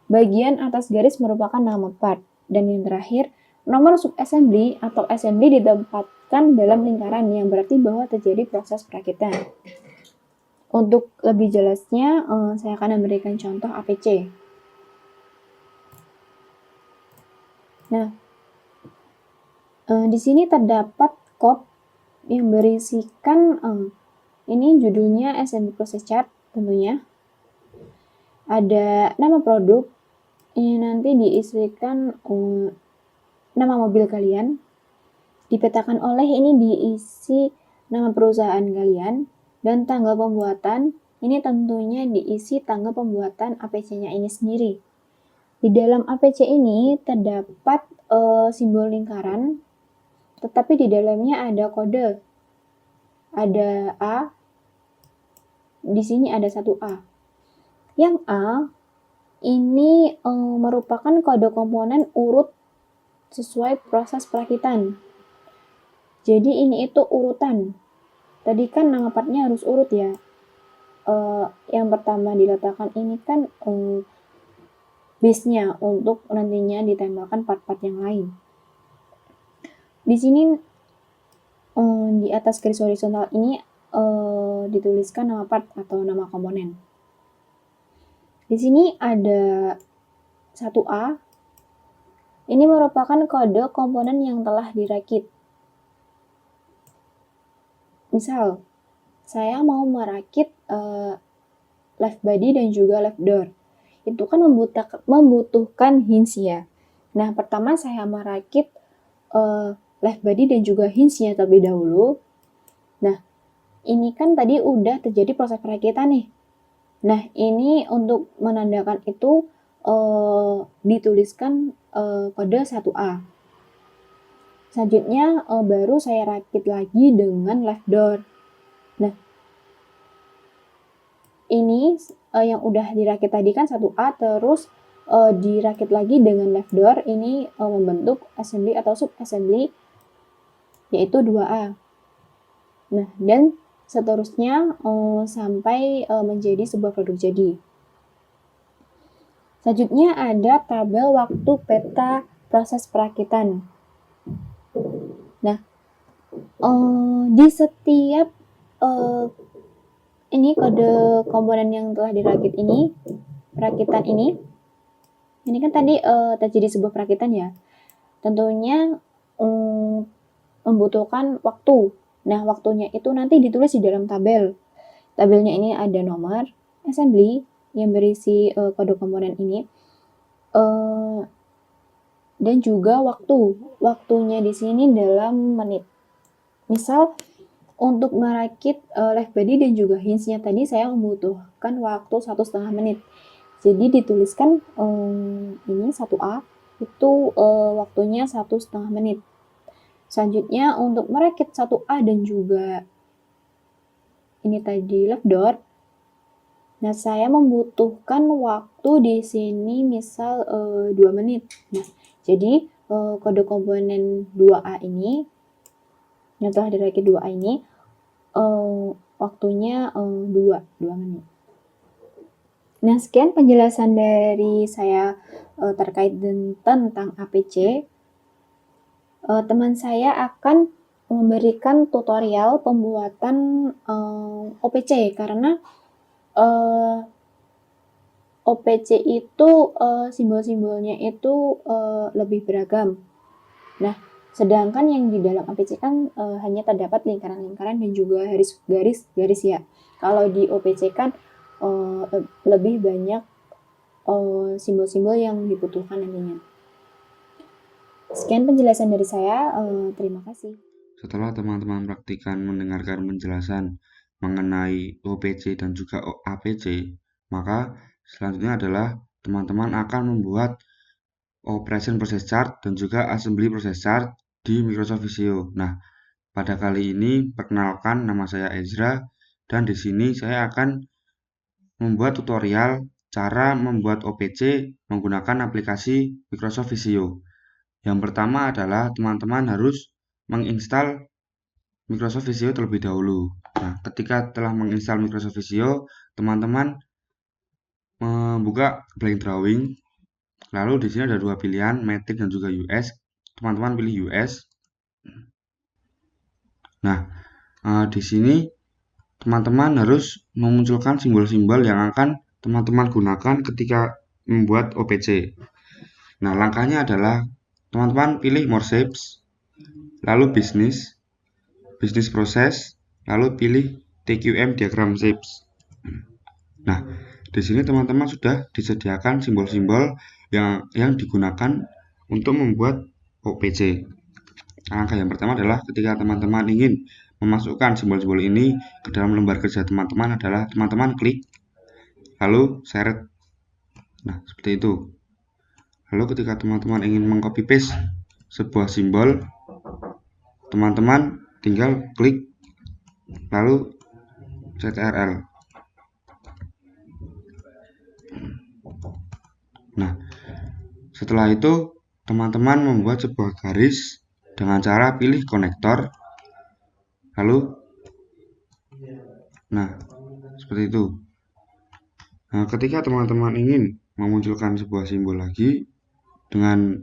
S10: bagian atas garis merupakan nama part. Dan yang terakhir, nomor subassembly atau assembly ditempatkan dalam lingkaran yang berarti bahwa terjadi proses perakitan. Untuk lebih jelasnya, saya akan memberikan contoh APC. Nah, di sini terdapat kop yang berisikan ini judulnya assembly process chart tentunya. Ada nama produk, ini nanti diisikan nama mobil kalian. Dipetakan oleh ini diisi nama perusahaan kalian dan tanggal pembuatan. Ini tentunya diisi tanggal pembuatan APC-nya ini sendiri. Di dalam APC ini terdapat simbol lingkaran, tetapi di dalamnya ada kode. Ada A, di sini ada 1A. Yang A ini merupakan kode komponen urut sesuai proses perakitan. Jadi ini itu urutan. Tadi kan nama partnya harus urut ya. Yang pertama diletakkan ini kan base-nya untuk nantinya ditembakkan part-part yang lain. Di sini di atas garis horizontal ini dituliskan nama part atau nama komponen. Di sini ada 1A. Ini merupakan kode komponen yang telah dirakit. Misal, saya mau merakit left body dan juga left door. Itu kan membutuhkan hinge ya. Nah, pertama saya merakit left body dan juga hinge-nya terlebih dahulu. Nah, ini kan tadi udah terjadi proses perakitan nih. Nah, ini untuk menandakan itu dituliskan kode 1A. Selanjutnya baru saya rakit lagi dengan left door. Nah, ini yang udah dirakit tadi kan 1A, terus dirakit lagi dengan left door, ini membentuk assembly atau subassembly yaitu 2A. Nah, dan seterusnya sampai menjadi sebuah produk jadi. Selanjutnya ada tabel waktu peta proses perakitan. Nah, di setiap ini kode komponen yang telah dirakit ini, perakitan ini kan tadi terjadi sebuah perakitan ya. Tentunya membutuhkan waktu. Nah, waktunya itu nanti ditulis di dalam tabel. Tabelnya ini ada nomor assembly yang berisi kode komponen ini dan juga waktu. Waktunya di sini dalam menit. Misal untuk merakit left body dan juga hinge-nya tadi saya membutuhkan waktu 1,5 menit. Jadi dituliskan ini 1A itu waktunya 1,5 menit. Selanjutnya untuk merakit 1A dan juga ini tadi left door. Nah, saya membutuhkan waktu di sini misal 2 menit. Nah, jadi kode komponen 2A ini yang telah dirakit 2A ini waktunya 2 menit. Nah, sekian penjelasan dari saya terkait tentang APC. Teman saya akan memberikan tutorial pembuatan OPC karena OPC itu simbol-simbolnya itu lebih beragam. Nah, sedangkan yang di dalam APC kan hanya terdapat lingkaran-lingkaran dan juga garis-garis ya. Kalau di OPC kan lebih banyak simbol-simbol yang dibutuhkan nantinya. Sekian penjelasan dari saya, terima kasih.
S11: Setelah teman-teman praktikan mendengarkan penjelasan mengenai OPC dan juga APC, maka selanjutnya adalah teman-teman akan membuat Operation Process Chart dan juga Assembly Process Chart di Microsoft Visio. Nah, pada kali ini perkenalkan, nama saya Ezra dan di sini saya akan membuat tutorial cara membuat OPC menggunakan aplikasi Microsoft Visio. Yang pertama adalah teman-teman harus menginstal Microsoft Visio terlebih dahulu. Nah, ketika telah menginstal Microsoft Visio, teman-teman membuka blank drawing. Lalu di sini ada dua pilihan, Matic dan juga US. Teman-teman pilih US. Nah, di sini teman-teman harus memunculkan simbol-simbol yang akan teman-teman gunakan ketika membuat OPC. Nah, langkahnya adalah teman-teman pilih More Shapes, lalu Business Process, lalu pilih TQM Diagram Shapes. Nah, di sini teman-teman sudah disediakan simbol-simbol yang digunakan untuk membuat OPC. Langkah yang pertama adalah ketika teman-teman ingin memasukkan simbol-simbol ini ke dalam lembar kerja teman-teman adalah teman-teman klik, lalu seret. Nah, seperti itu. Lalu ketika teman-teman ingin mengcopy paste sebuah simbol, teman-teman tinggal klik, lalu CTRL. Nah, setelah itu teman-teman membuat sebuah garis dengan cara pilih konektor, lalu seperti itu. Nah, ketika teman-teman ingin memunculkan sebuah simbol lagi dengan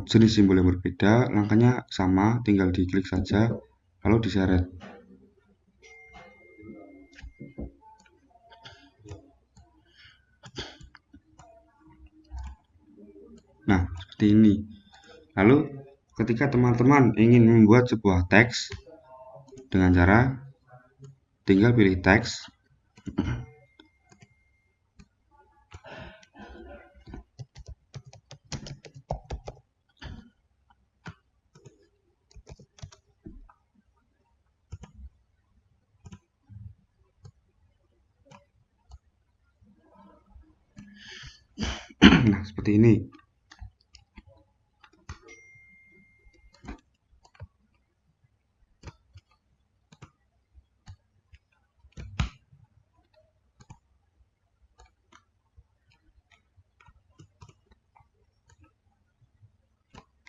S11: jenis simbol yang berbeda, langkahnya sama, tinggal diklik saja, lalu diseret. Nah, seperti ini. Lalu, ketika teman-teman ingin membuat sebuah teks dengan cara tinggal pilih teks. Nah, seperti ini.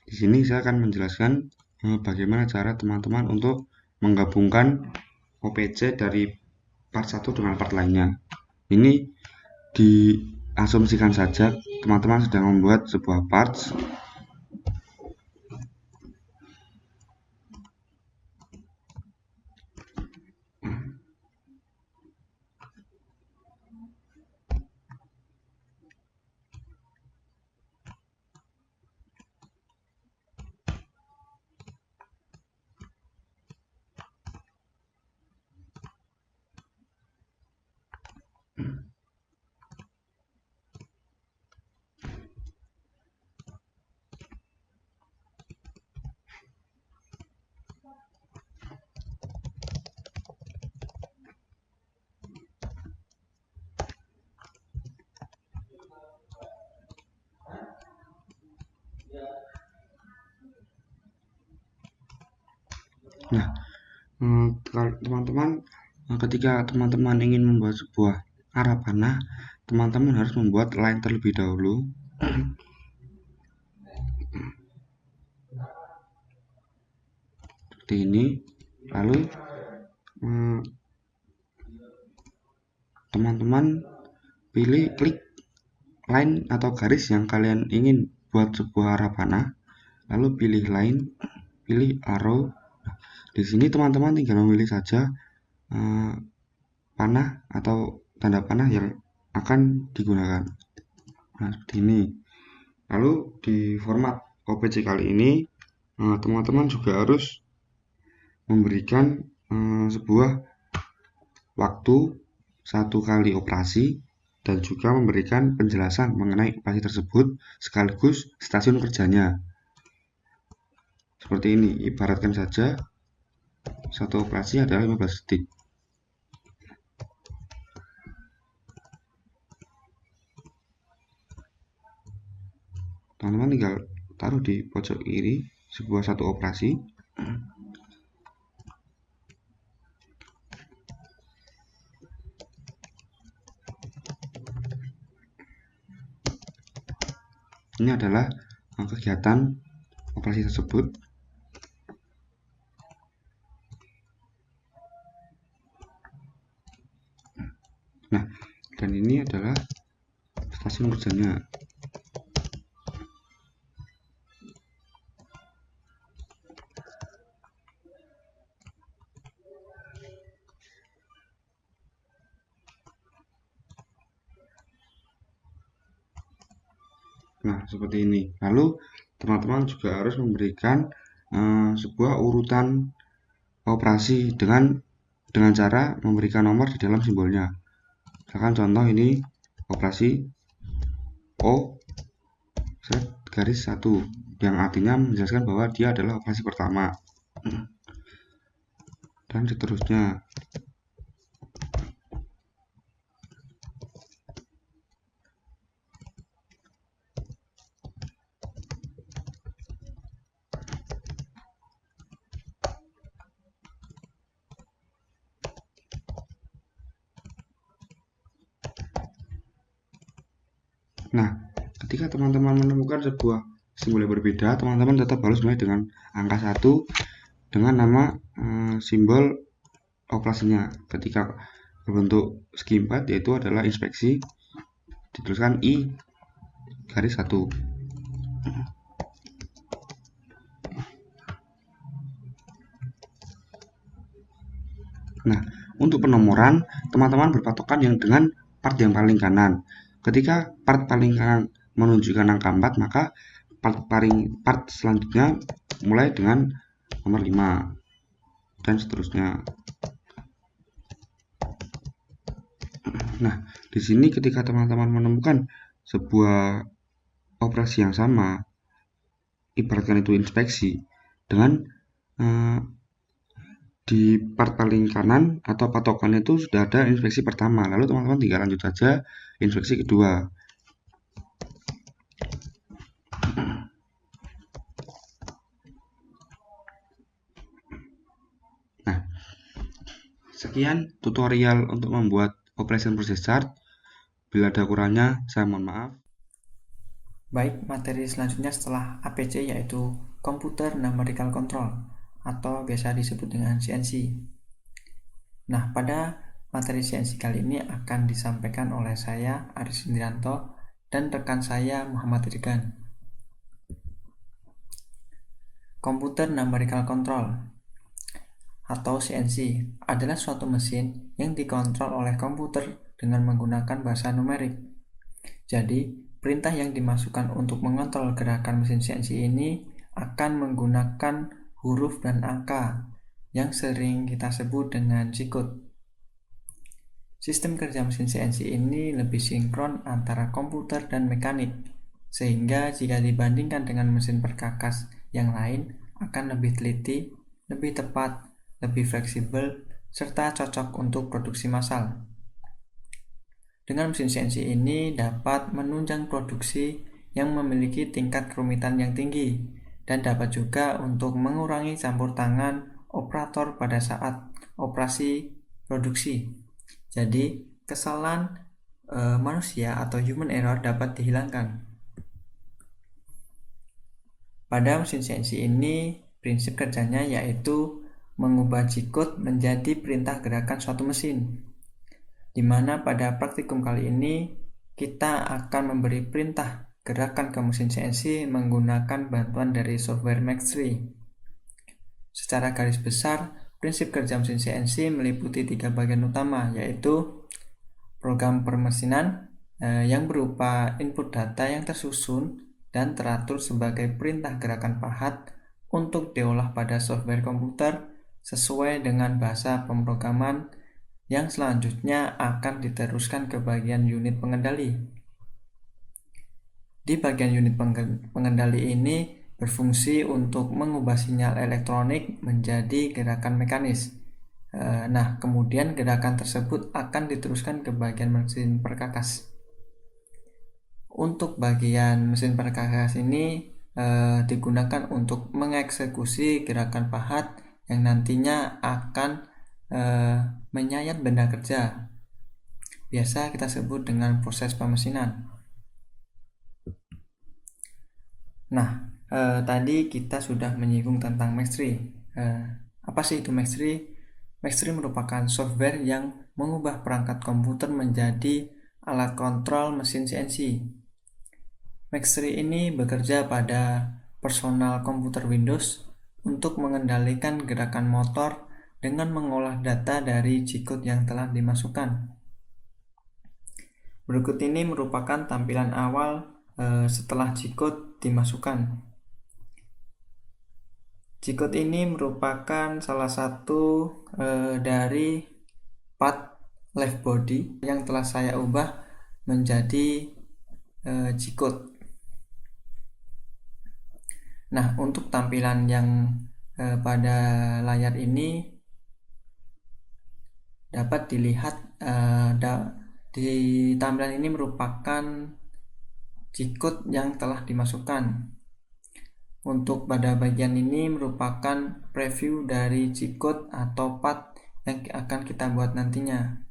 S11: Di sini saya akan menjelaskan bagaimana cara teman-teman untuk menggabungkan OPC dari part 1 dengan part lainnya. Ini diasumsikan saja teman-teman sedang membuat sebuah parts. Nah, teman-teman, ketika teman-teman ingin membuat sebuah arah panah, teman-teman harus membuat line terlebih dahulu. Seperti ini. Lalu teman-teman klik line atau garis yang kalian ingin buat sebuah arah panah, lalu pilih line, pilih arrow. Di sini teman-teman tinggal memilih saja panah atau tanda panah yang akan digunakan. Nah, seperti ini. Lalu di format OPC kali ini, teman-teman juga harus memberikan sebuah waktu 1 kali operasi dan juga memberikan penjelasan mengenai operasi tersebut sekaligus stasiun kerjanya. Seperti ini, ibaratkan saja satu operasi adalah 15 detik. Teman-teman tinggal taruh di pojok kiri sebuah satu operasi. Ini adalah kegiatan operasi tersebut. Nah, dan ini adalah stasiun kerjanya. Nah, seperti ini. Lalu teman-teman juga harus memberikan sebuah urutan operasi dengan cara memberikan nomor di dalam simbolnya. Misalkan contoh ini operasi O garis 1 yang artinya menjelaskan bahwa dia adalah operasi pertama. Dan seterusnya. Nah, ketika teman-teman menemukan sebuah simbol yang berbeda, teman-teman tetap harus mulai dengan angka 1 dengan nama simbol operasinya. Ketika berbentuk segi 4 yaitu adalah inspeksi, dituliskan I garis 1. Nah, untuk penomoran, teman-teman berpatokan yang dengan part yang paling kanan. Ketika part paling kanan menunjukkan angka 4, maka part selanjutnya mulai dengan nomor 5 dan seterusnya. Nah, di sini ketika teman-teman menemukan sebuah operasi yang sama, ibaratkan itu inspeksi, dengan di part paling kanan atau patokan itu sudah ada inspeksi pertama, lalu teman-teman tinggal lanjut saja inspeksi kedua. Nah, sekian tutorial untuk membuat operation process chart. Bila ada kurangnya, saya mohon maaf.
S12: Baik, materi selanjutnya setelah APC yaitu Computer Numerical Control atau biasa disebut dengan CNC. Nah, pada materi CNC kali ini akan disampaikan oleh saya, Aris Indrianto, dan rekan saya, Muhammad Irgan. Computer Numerical Control atau CNC adalah suatu mesin yang dikontrol oleh komputer dengan menggunakan bahasa numerik. Jadi, perintah yang dimasukkan untuk mengontrol gerakan mesin CNC ini akan menggunakan huruf dan angka yang sering kita sebut dengan G-code. Sistem kerja mesin CNC ini lebih sinkron antara komputer dan mekanik, sehingga jika dibandingkan dengan mesin perkakas yang lain akan lebih teliti, lebih tepat, lebih fleksibel, serta cocok untuk produksi massal. Dengan mesin CNC ini dapat menunjang produksi yang memiliki tingkat kerumitan yang tinggi, dan dapat juga untuk mengurangi campur tangan operator pada saat operasi produksi. Jadi, kesalahan manusia atau human error dapat dihilangkan. Pada mesin CNC ini, prinsip kerjanya yaitu mengubah G-code menjadi perintah gerakan suatu mesin, di mana pada praktikum kali ini kita akan memberi perintah gerakan ke mesin CNC menggunakan bantuan dari software Max3. Secara garis besar, prinsip kerja mesin CNC meliputi 3 bagian utama, yaitu program permesinan, yang berupa input data yang tersusun dan teratur sebagai perintah gerakan pahat untuk diolah pada software komputer sesuai dengan bahasa pemrograman yang selanjutnya akan diteruskan ke bagian unit pengendali. Di bagian unit pengendali ini berfungsi untuk mengubah sinyal elektronik menjadi gerakan mekanis. Nah, kemudian gerakan tersebut akan diteruskan ke bagian mesin perkakas. Untuk bagian mesin perkakas ini digunakan untuk mengeksekusi gerakan pahat yang nantinya akan menyayat benda kerja. Biasa kita sebut dengan proses pemesinan. Nah, tadi kita sudah menyinggung tentang Max-Tree. Apa sih itu Max-Tree? Max-Tree merupakan software yang mengubah perangkat komputer menjadi alat kontrol mesin CNC. Max-Tree ini bekerja pada personal komputer Windows untuk mengendalikan gerakan motor dengan mengolah data dari G-code yang telah dimasukkan. Berikut ini merupakan tampilan awal setelah G-code dimasukkan. G-code ini merupakan salah satu dari part left body yang telah saya ubah menjadi G-code. Nah, untuk tampilan yang pada layar ini dapat dilihat di tampilan ini merupakan G-code yang telah dimasukkan. Untuk pada bagian ini merupakan preview dari G-code atau path yang akan kita buat nantinya.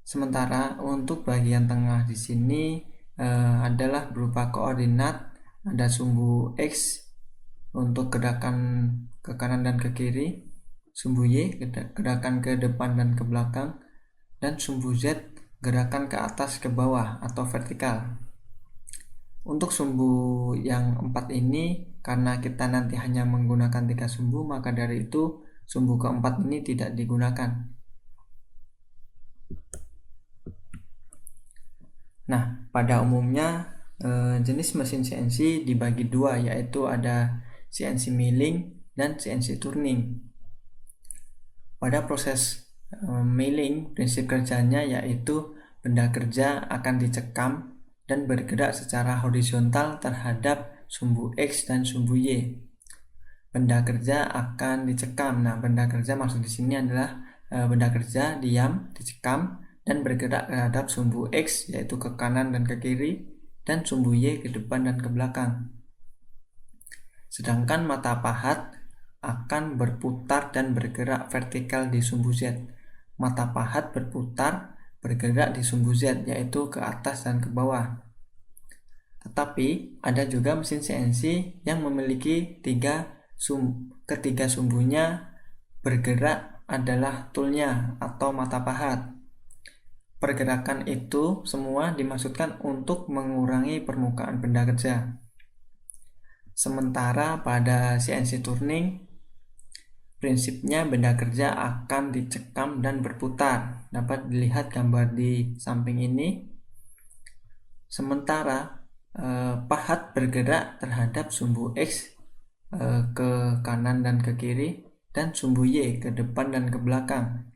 S12: Sementara untuk bagian tengah di sini adalah berupa koordinat. Ada sumbu X untuk gerakan ke kanan dan ke kiri, sumbu Y gerakan ke depan dan ke belakang, dan sumbu Z gerakan ke atas ke bawah atau vertikal. Untuk sumbu yang 4 ini, karena kita nanti hanya menggunakan 3 sumbu, maka dari itu sumbu keempat ini tidak digunakan. Nah, pada umumnya jenis mesin CNC dibagi dua, yaitu ada CNC milling dan CNC turning. Pada proses milling, prinsip kerjanya yaitu benda kerja akan dicekam dan bergerak secara horizontal terhadap sumbu X dan sumbu Y. Benda kerja akan dicekam. Nah, benda kerja maksud di sini adalah benda kerja diam, dicekam dan bergerak terhadap sumbu X yaitu ke kanan dan ke kiri, dan sumbu Y ke depan dan ke belakang. Sedangkan mata pahat akan berputar dan bergerak vertikal di sumbu Z. Mata pahat berputar bergerak di sumbu Z, yaitu ke atas dan ke bawah. Tetapi ada juga mesin CNC yang memiliki ketiga sumbunya bergerak adalah toolnya atau mata pahat. Pergerakan itu semua dimaksudkan untuk mengurangi permukaan benda kerja. Sementara pada CNC turning, prinsipnya benda kerja akan dicekam dan berputar. Dapat dilihat gambar di samping ini. Sementara pahat bergerak terhadap sumbu X ke kanan dan ke kiri, dan sumbu Y ke depan dan ke belakang.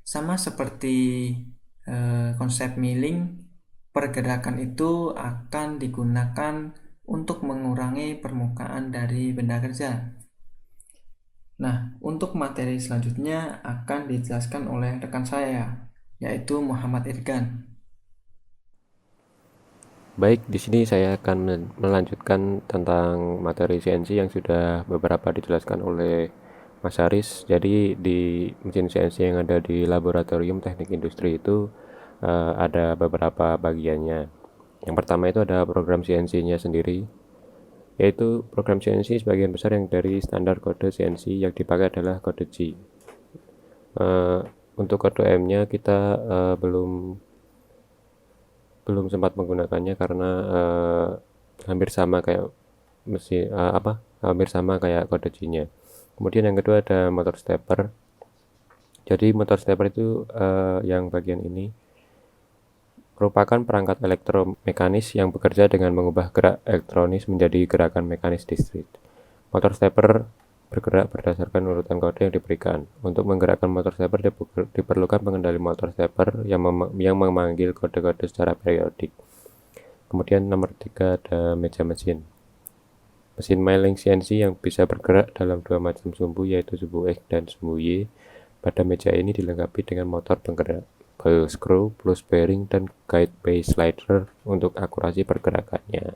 S12: Sama seperti konsep milling, pergerakan itu akan digunakan untuk mengurangi permukaan dari benda kerja. Nah, untuk materi selanjutnya akan dijelaskan oleh rekan saya, yaitu Muhammad Irgan.
S9: Baik, di sini saya akan melanjutkan tentang materi CNC yang sudah beberapa dijelaskan oleh Mas Haris. Jadi di mesin CNC yang ada di Laboratorium Teknik Industri itu ada beberapa bagiannya. Yang pertama itu ada program CNC-nya sendiri, yaitu program CNC sebagian besar yang dari standar kode CNC yang dipakai adalah kode G. Untuk kode M-nya kita belum sempat menggunakannya karena hampir sama kayak hampir sama kayak kode G-nya. Kemudian yang kedua ada motor stepper. Jadi motor stepper itu yang bagian ini merupakan perangkat elektromekanis yang bekerja dengan mengubah gerak elektronis menjadi gerakan mekanis diskrit. Motor stepper bergerak berdasarkan urutan kode yang diberikan. Untuk menggerakkan motor stepper diperlukan pengendali motor stepper yang memanggil kode-kode secara periodik. Kemudian nomor 3 ada meja mesin. Mesin milling CNC yang bisa bergerak dalam dua macam sumbu, yaitu sumbu X dan sumbu Y. Pada meja ini dilengkapi dengan motor penggerak, ball screw, plus bearing, dan guide bay slider untuk akurasi pergerakannya.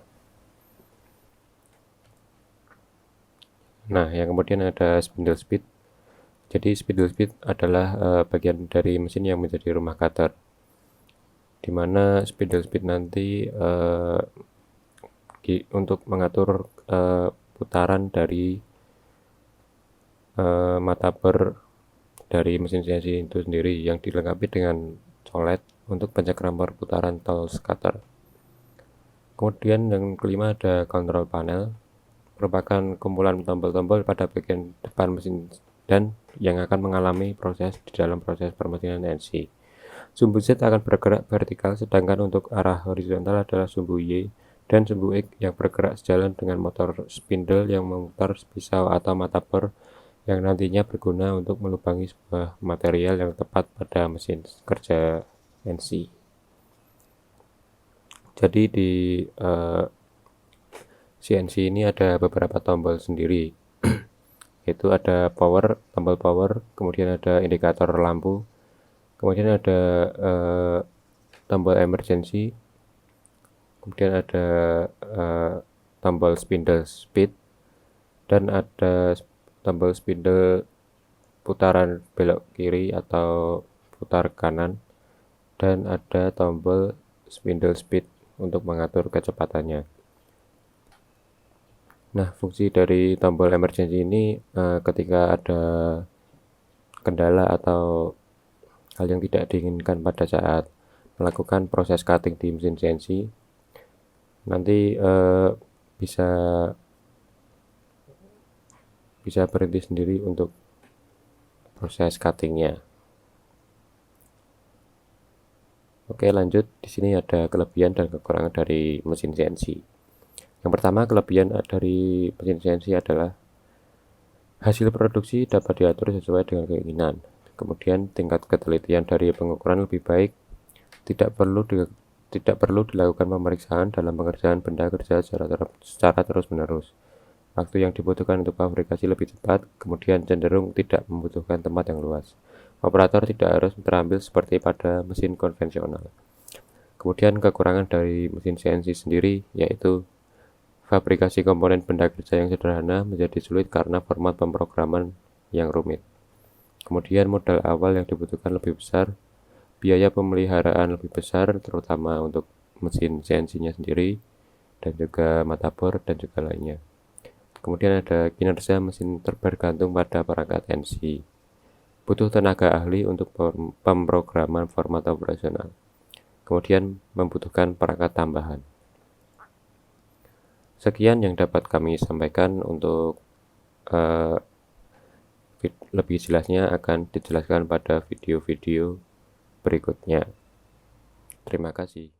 S9: Nah, yang kemudian ada spindle speed. Jadi spindle speed adalah bagian dari mesin yang menjadi rumah cutter, di mana spindle speed nanti untuk mengatur putaran dari mata ber dari mesin CNC itu sendiri, yang dilengkapi dengan colet untuk pencakram perputaran tool cutter. Kemudian yang kelima ada control panel, merupakan kumpulan tombol-tombol pada bagian depan mesin dan yang akan mengalami proses di dalam proses permesinan CNC. Sumbu Z akan bergerak vertikal, sedangkan untuk arah horizontal adalah sumbu Y dan sumbu X yang bergerak sejalan dengan motor spindle yang memutar pisau atau mata per yang nantinya berguna untuk melubangi sebuah material yang tepat pada mesin kerja CNC. Jadi di CNC ini ada beberapa tombol sendiri, yaitu ada tombol power, kemudian ada indikator lampu, kemudian ada tombol emergency, kemudian ada tombol spindle speed, dan ada tombol spindle putaran belok kiri atau putar kanan, dan ada tombol spindle speed untuk mengatur kecepatannya. Nah, fungsi dari tombol emergency ini ketika ada kendala atau hal yang tidak diinginkan pada saat melakukan proses cutting di mesin CNC, nanti bisa berhenti sendiri untuk proses cuttingnya. Oke, lanjut. Di sini ada kelebihan dan kekurangan dari mesin CNC. Yang pertama, kelebihan dari mesin CNC adalah hasil produksi dapat diatur sesuai dengan keinginan. Kemudian tingkat ketelitian dari pengukuran lebih baik, tidak perlu dilakukan pemeriksaan dalam pengerjaan benda kerja secara terus-menerus. Waktu yang dibutuhkan untuk fabrikasi lebih cepat, kemudian cenderung tidak membutuhkan tempat yang luas. Operator tidak harus terampil seperti pada mesin konvensional. Kemudian kekurangan dari mesin CNC sendiri yaitu fabrikasi komponen benda kerja yang sederhana menjadi sulit karena format pemrograman yang rumit. Kemudian modal awal yang dibutuhkan lebih besar, biaya pemeliharaan lebih besar terutama untuk mesin CNC-nya sendiri dan juga mata bor dan juga lainnya. Kemudian ada kinerja mesin terbergantung pada perangkat CNC. Butuh tenaga ahli untuk pemrograman format operasional. Kemudian membutuhkan perangkat tambahan. Sekian yang dapat kami sampaikan. Untuk lebih jelasnya akan dijelaskan pada video-video berikutnya. Terima kasih.